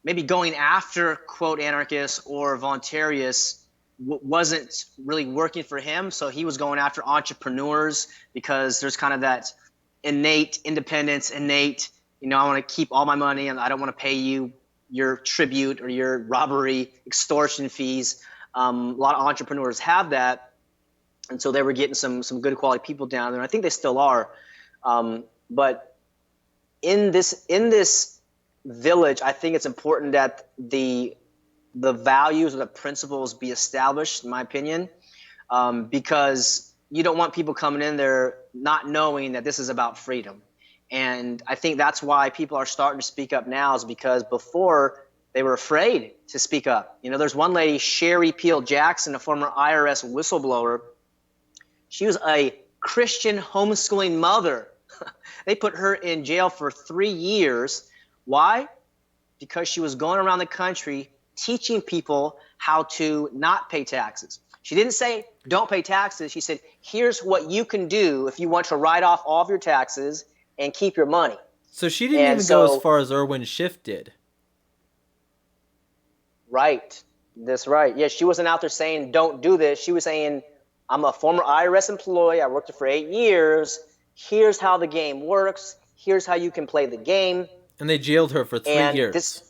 maybe going after, quote, anarchists or voluntarists wasn't really working for him. So he was going after entrepreneurs because there's kind of that innate independence, innate, I want to keep all my money and I don't want to pay you your tribute or your robbery extortion fees. A lot of entrepreneurs have that. And so they were getting some good quality people down there. I think they still are. But in this village, I think it's important that the values or the principles be established, in my opinion, because you don't want people coming in there not knowing that this is about freedom. And I think that's why people are starting to speak up now, is because before they were afraid to speak up. There's one lady, Sherry Peel Jackson, a former IRS whistleblower. She was a Christian homeschooling mother. They put her in jail for 3 years. Why? Because she was going around the country teaching people how to not pay taxes. She didn't say, don't pay taxes. She said, here's what you can do if you want to write off all of your taxes and keep your money. So she didn't even go as far as Irwin Schiff did. Right. That's right. Yeah, she wasn't out there saying, don't do this. She was saying, I'm a former IRS employee. I worked there for 8 years. Here's how the game works. Here's how you can play the game. And they jailed her for 3 years.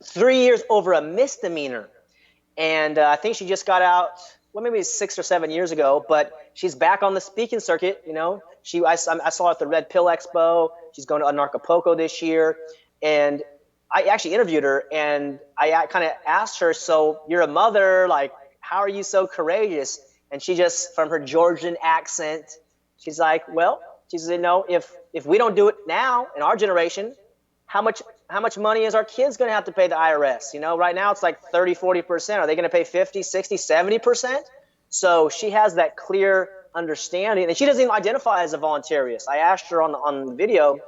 3 years over a misdemeanor. And I think she just got out, maybe 6 or 7 years ago, but she's back on the speaking circuit. I saw her at the Red Pill Expo. She's going to Anarchapulco this year. And I actually interviewed her, and I kind of asked her, so you're a mother, like, how are you so courageous? And she just, from her Georgian accent, she's like, well, she said, if we don't do it now in our generation, how much money is our kids going to have to pay the IRS? Right now it's like 30, 40%. Are they going to pay 50, 60, 70%? So she has that clear understanding, and she doesn't even identify as a voluntarist. I asked her on the video,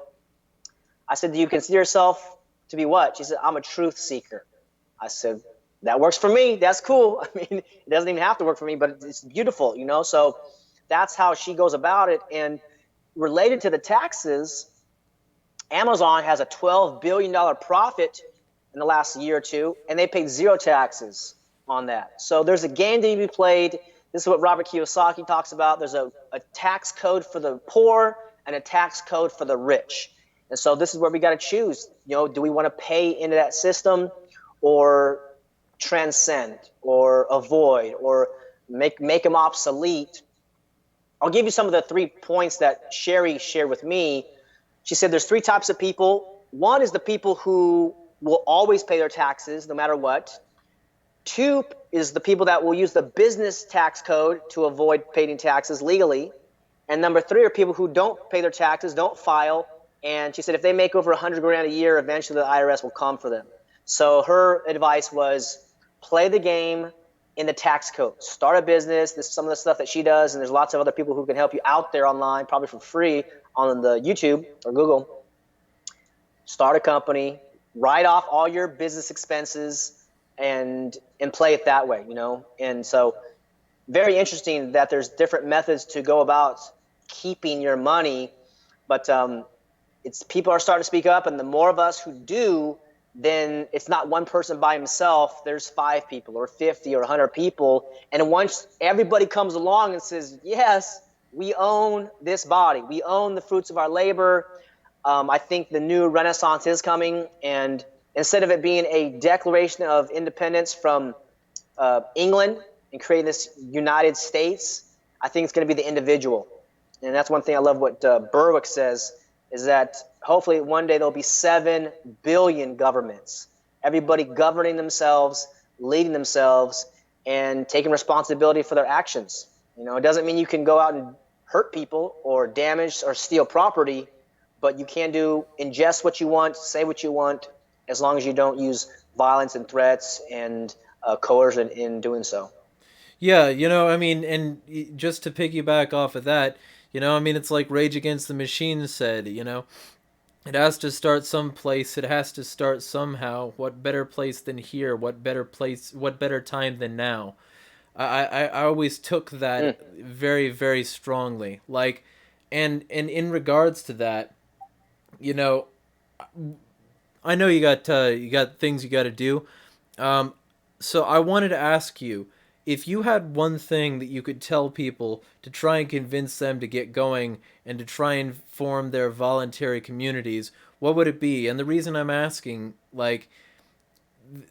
I said, do you consider yourself to be what? She said, I'm a truth seeker. I said, that works for me. That's cool. I mean, it doesn't even have to work for me, but it's beautiful, you know? So that's how she goes about it. And related to the taxes, Amazon has a $12 billion profit in the last year or two, and they paid zero taxes on that. So there's a game to be played. This is what Robert Kiyosaki talks about. There's a tax code for the poor and a tax code for the rich. And so this is where we got to choose. You know, do we want to pay into that system or transcend or avoid or make them obsolete? I'll give you some of the 3 points that Sherry shared with me. She said there's 3 types of people. One is the people who will always pay their taxes no matter what. 2 is the people that will use the business tax code to avoid paying taxes legally. And number 3 are people who don't pay their taxes, don't file. And she said if they make over 100 grand a year, eventually the IRS will come for them. So her advice was play the game in the tax code. Start a business. This is some of the stuff that she does, and there's lots of other people who can help you out there online, probably for free on the YouTube or Google. Start a company, write off all your business expenses, and play it that way, you know. And so very interesting that there's different methods to go about keeping your money, but it's people are starting to speak up, and the more of us who do, then it's not one person by himself. There's 5 people or 50 or 100 people, and once everybody comes along and says, yes, we own this body, we own the fruits of our labor, I think the new renaissance is coming. And instead of it being a declaration of independence from England and creating this United States, I think it's going to be the individual. And that's one thing I love what Berwick says, is that hopefully one day there'll be 7 billion governments, everybody governing themselves, leading themselves, and taking responsibility for their actions. You know, it doesn't mean you can go out and hurt people or damage or steal property, but you can ingest what you want, say what you want, as long as you don't use violence and threats and coercion in doing so. Yeah, I mean, and just to piggyback off of that, I mean, it's like Rage Against the Machine said, it has to start someplace. It has to start somehow. What better place than here? What better place? What better time than now? I always took Mm. that very, very strongly. Like, and in regards to that, you know, I know you got things you got to do. Um, so I wanted to ask you if you had one thing that you could tell people to try and convince them to get going and to try and form their voluntary communities, what would it be? And the reason I'm asking, like,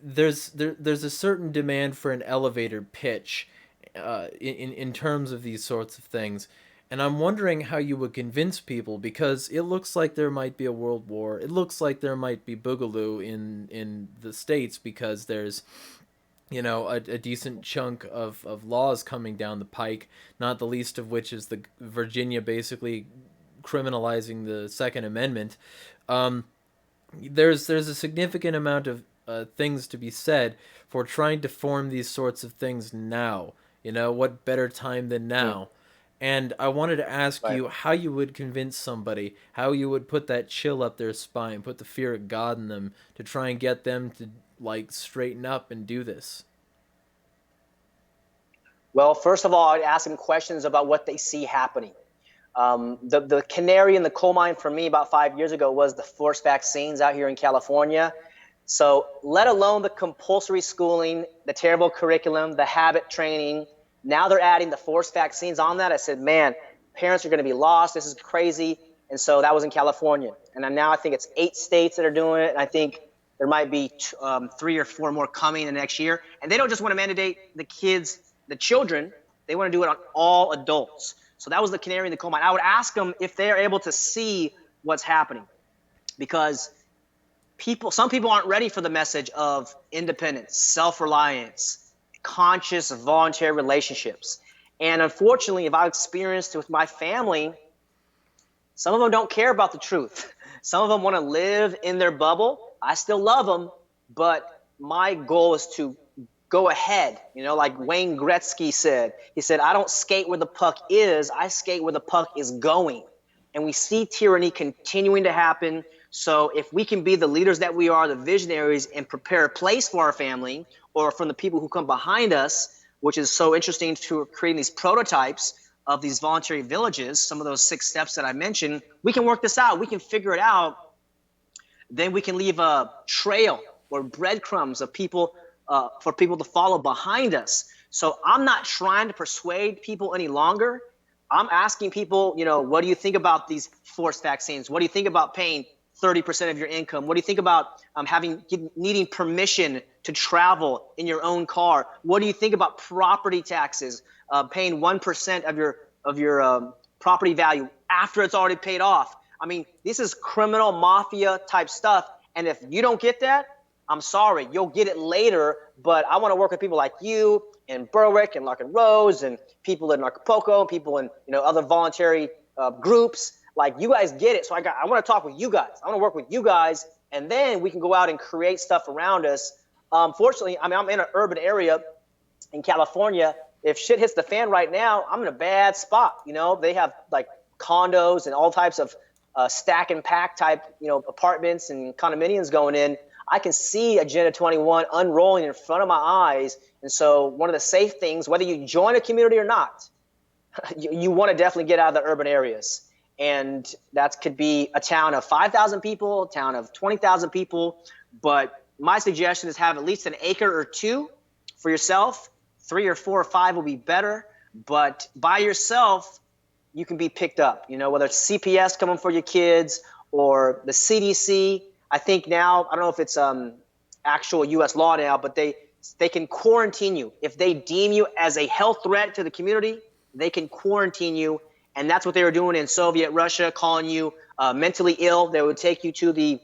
there's a certain demand for an elevator pitch, in terms of these sorts of things. And I'm wondering how you would convince people, because it looks like there might be a world war. It looks like there might be boogaloo in the States, because there's a decent chunk of laws coming down the pike, not the least of which is the Virginia basically criminalizing the Second Amendment. Um, there's a significant amount of things to be said for trying to form these sorts of things now. What better time than Mm. now? And I wanted to ask Right. you how you would convince somebody, how you would put that chill up their spine, put the fear of God in them to try and get them to like straighten up and do this. Well, first of all, I'd ask them questions about what they see happening. The canary in the coal mine for me about 5 years ago was the forced vaccines out here in California. So let alone the compulsory schooling, the terrible curriculum, the habit training. Now they're adding the forced vaccines on that. I said, man, parents are going to be lost. This is crazy. And so that was in California. And then now I think it's 8 states that are doing it. And I think there might be 3 or 4 more coming in the next year. And they don't just want to mandate the kids, the children. They want to do it on all adults. So that was the canary in the coal mine. I would ask them if they're able to see what's happening, because some people aren't ready for the message of independence, self-reliance, conscious, voluntary relationships. And unfortunately, if I've experienced with my family, some of them don't care about the truth. Some of them want to live in their bubble. I still love them, but my goal is to go ahead. Like Wayne Gretzky said, he said, I don't skate where the puck is, I skate where the puck is going. And we see tyranny continuing to happen. So if we can be the leaders that we are, the visionaries, and prepare a place for our family or from the people who come behind us, which is so interesting to creating these prototypes of these voluntary villages, some of those 6 steps that I mentioned, we can work this out. We can figure it out. Then we can leave a trail or breadcrumbs of people for people to follow behind us. So I'm not trying to persuade people any longer. I'm asking people, what do you think about these forced vaccines? What do you think about paying 30% of your income? What do you think about needing permission to travel in your own car? What do you think about property taxes, paying 1% of your property value after it's already paid off? I mean, this is criminal mafia type stuff. And if you don't get that, I'm sorry, you'll get it later. But I want to work with people like you and Berwick and Larkin Rose and people in Acapulco, people in other voluntary groups. Like, you guys get it. So I want to talk with you guys. I want to work with you guys, and then we can go out and create stuff around us. Fortunately, I mean, I'm in an urban area in California. If shit hits the fan right now, I'm in a bad spot. They have like condos and all types of stack and pack type, apartments and condominiums going in. I can see Agenda 21 unrolling in front of my eyes. And so one of the safe things, whether you join a community or not, you want to definitely get out of the urban areas. And that could be a town of 5,000 people, a town of 20,000 people. But my suggestion is have at least an acre or two for yourself. 3 or 4 or 5 will be better. But by yourself, you can be picked up, whether it's CPS coming for your kids or the CDC. I think now, I don't know if it's actual U.S. law now, but they can quarantine you. If they deem you as a health threat to the community, they can quarantine you. And that's what they were doing in Soviet Russia, calling you mentally ill. They would take you to the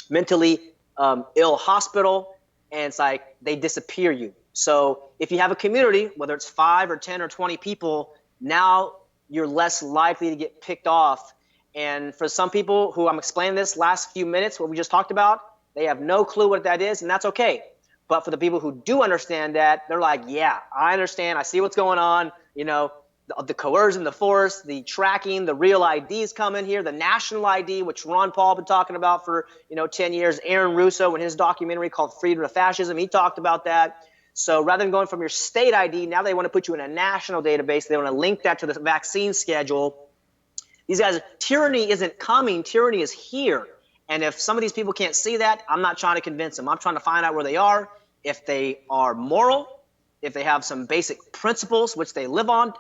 mentally ill hospital, and it's like they disappear you. So if you have a community, whether it's 5 or 10 or 20 people, now you're less likely to get picked off. And for some people who I'm explaining this last few minutes, what we just talked about, they have no clue what that is, and that's okay. But for the people who do understand that, they're like, yeah, I understand. I see what's going on. The coercion, the force, the tracking, the real IDs coming here, the national ID, which Ron Paul been talking about for 10 years. Aaron Russo in his documentary called Freedom of Fascism, he talked about that. So rather than going from your state ID, now they want to put you in a national database. They want to link that to the vaccine schedule. These guys, tyranny isn't coming. Tyranny is here. And if some of these people can't see that, I'm not trying to convince them. I'm trying to find out where they are, if they are moral, if they have some basic principles which they live on.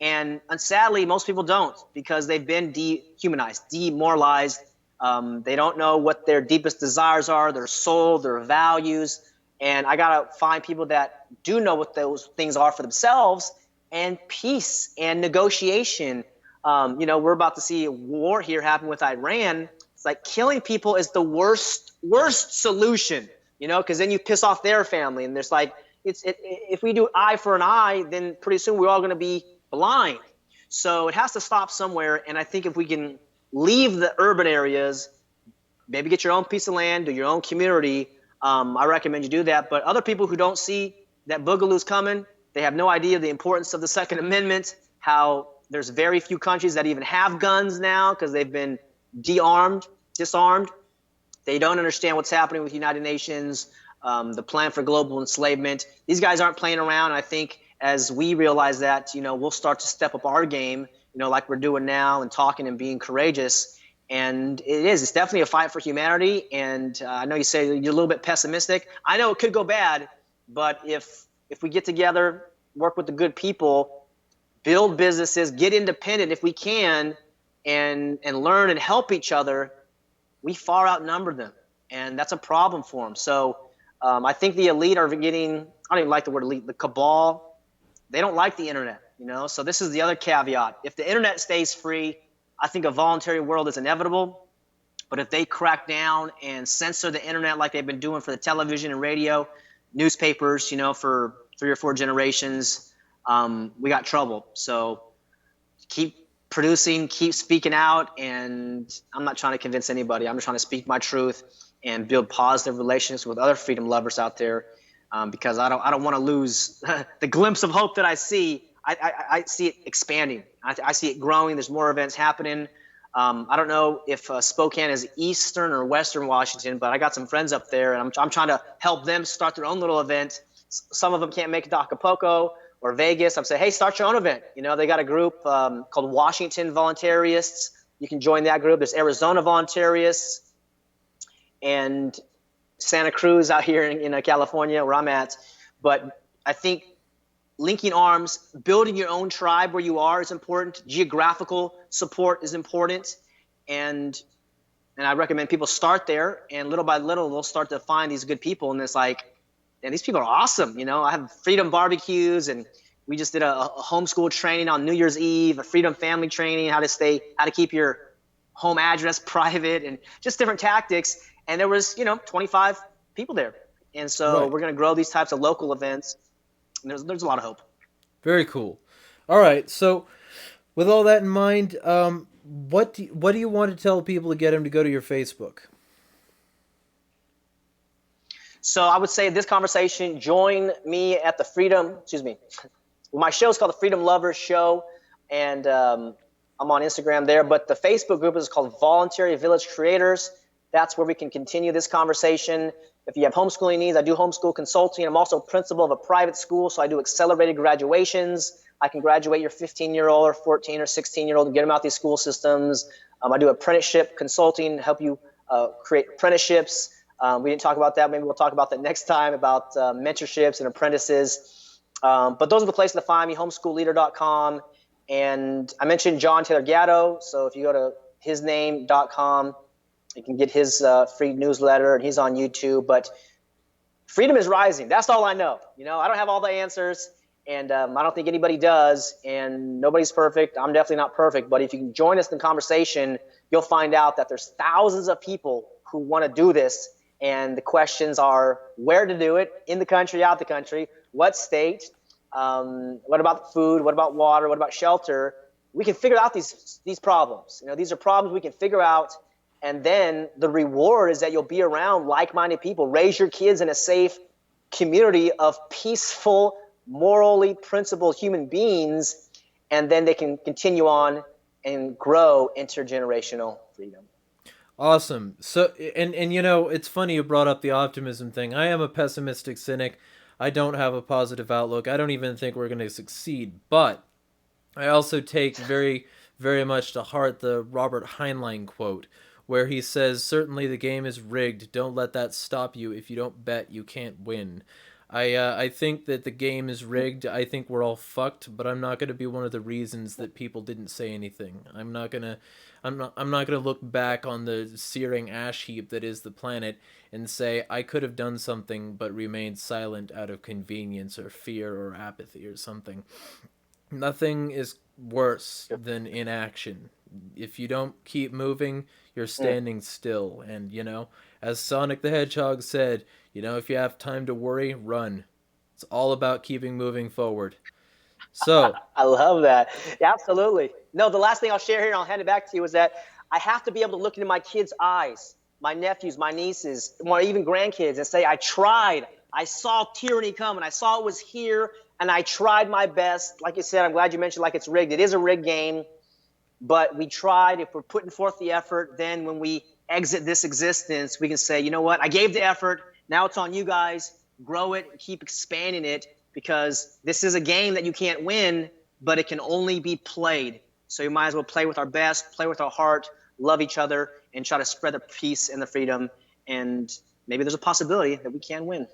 And sadly, most people don't, because they've been dehumanized, demoralized. They don't know what their deepest desires are, their soul, their values. And I got to find people that do know what those things are for themselves, and peace and negotiation. We're about to see a war here happen with Iran. It's like killing people is the worst solution, because then you piss off their family. And there's like, if we do eye for an eye, then pretty soon we're all going to be blind. So it has to stop somewhere. And I think if we can leave the urban areas, maybe get your own piece of land, do your own community, I recommend you do that. But other people who don't see that boogaloo's coming, they have no idea the importance of the Second Amendment, how there's very few countries that even have guns now because they've been disarmed. They don't understand what's happening with the United Nations, the plan for global enslavement. These guys aren't playing around. I think as we realize that, we'll start to step up our game, like we're doing now, and talking and being courageous. And it's definitely a fight for humanity. And I know you say you're a little bit pessimistic. I know it could go bad, but if we get together, work with the good people, build businesses, get independent if we can, and learn and help each other, we far outnumber them. And that's a problem for them. So I think the elite are getting, I don't even like the word elite, the cabal, they don't like the internet, So this is the other caveat. If the internet stays free, I think a voluntary world is inevitable. But if they crack down and censor the internet like they've been doing for the television and radio, newspapers, for 3 or 4 generations, we got trouble. So keep producing, keep speaking out. And I'm not trying to convince anybody. I'm just trying to speak my truth and build positive relations with other freedom lovers out there, because I don't want to lose the glimpse of hope that I see. I see it expanding. I see it growing. There's more events happening. I don't know if Spokane is Eastern or Western Washington, but I got some friends up there, and I'm trying to help them start their own little event. Some of them can't make it to Acapulco or Vegas. I'm saying, hey, start your own event. They got a group called Washington Voluntarists. You can join that group. There's Arizona Voluntarists and Santa Cruz out here in California where I'm at. But I think linking arms, building your own tribe where you are is important. Geographical support is important, and I recommend people start there, and little by little they'll start to find these good people, and it's like, and these people are awesome. I have freedom barbecues, and we just did a homeschool training on New Year's Eve, a freedom family training, how to keep your home address private, and just different tactics. And there was 25 people there, and so Right. we're going to grow these types of local events. And there's a lot of hope. Very cool. All right. So, with all that in mind, what do you want to tell people to get them to go to your Facebook? So I would say this conversation, join me at the Freedom, excuse me. Well, my show is called the Freedom Lovers Show, and I'm on Instagram there. But the Facebook group is called Voluntary Village Creators. That's where we can continue this conversation. If you have homeschooling needs, I do homeschool consulting. I'm also principal of a private school, so I do accelerated graduations. I can graduate your 15-year-old or 14 or 16-year-old and get them out these school systems. I do apprenticeship consulting, help you create apprenticeships. We didn't talk about that. Maybe we'll talk about that next time, about mentorships and apprentices. But those are the places to find me, homeschoolleader.com. And I mentioned John Taylor Gatto. So if you go to hisname.com, you can get his free newsletter, and he's on YouTube. But freedom is rising. That's all I know. I don't have all the answers, and I don't think anybody does, and nobody's perfect. I'm definitely not perfect. But if you can join us in the conversation, you'll find out that there's thousands of people who want to do this. And the questions are where to do it, in the country, out the country, what state, what about food, what about water, what about shelter. We can figure out these problems. These are problems we can figure out. And then the reward is that you'll be around like-minded people. Raise your kids in a safe community of peaceful, morally principled human beings, and then they can continue on and grow intergenerational freedom. Awesome. So, and it's funny you brought up the optimism thing. I am a pessimistic cynic. I don't have a positive outlook. I don't even think we're going to succeed. But I also take very, very much to heart the Robert Heinlein quote, where he says, "Certainly the game is rigged. Don't let that stop you. If you don't bet, you can't win." I think that the game is rigged. I think we're all fucked, but I'm not going to be one of the reasons that people didn't say anything. I'm not going to look back on the searing ash heap that is the planet and say I could have done something but remained silent out of convenience or fear or apathy or something. Nothing is worse than inaction. If you don't keep moving, you're standing still. And, as Sonic the Hedgehog said, if you have time to worry, run. It's all about keeping moving forward. So, I love that. Yeah, absolutely. No, the last thing I'll share here, and I'll hand it back to you, is that I have to be able to look into my kids' eyes, my nephews, my nieces, or even grandkids, and say, I tried. I saw tyranny come, and I saw it was here, and I tried my best. Like you said, I'm glad you mentioned like it's rigged. It is a rigged game, but we tried. If we're putting forth the effort, then when we exit this existence, we can say, you know what? I gave the effort. Now it's on you guys. Grow it and keep expanding it, because this is a game that you can't win, but it can only be played. So you might as well play with our best, play with our heart, love each other, and try to spread the peace and the freedom. And maybe there's a possibility that we can win.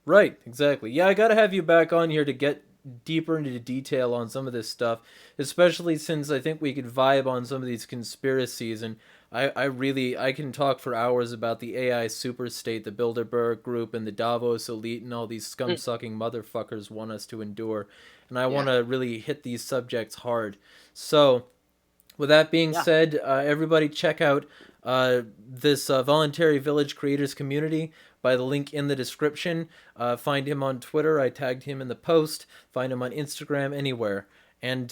right, exactly. Yeah, I got to have you back on here to get deeper into detail on some of this stuff, especially since I think we could vibe on some of these conspiracies. And I can talk for hours about the AI superstate, the Bilderberg group, and the Davos elite, and all these scum sucking motherfuckers want us to endure. And I want Yeah. to really hit these subjects hard. So, with that being Yeah. said, everybody check out this voluntary village creators community by the link in the description. Find him on Twitter. I tagged him in the post. Find him on Instagram, anywhere. And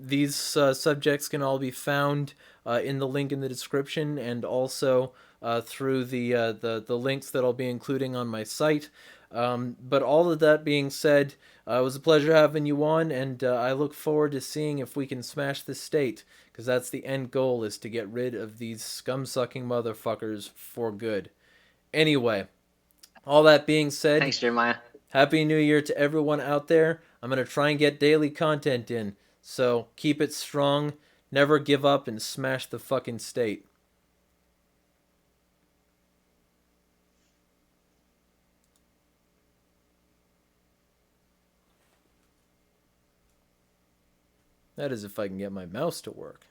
these subjects can all be found in the link in the description, and also through the links that I'll be including on my site. But all of that being said, it was a pleasure having you on, and I look forward to seeing if we can smash this state. because that's the end goal, is to get rid of these scum-sucking motherfuckers for good. Anyway, all that being said, Thanks, Jeremiah. Happy New Year to everyone out there. I'm going to try and get daily content in, so keep it strong, never give up, and smash the fucking state. That is if I can get my mouse to work.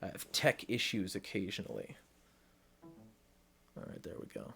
I have tech issues occasionally. Alright, there we go.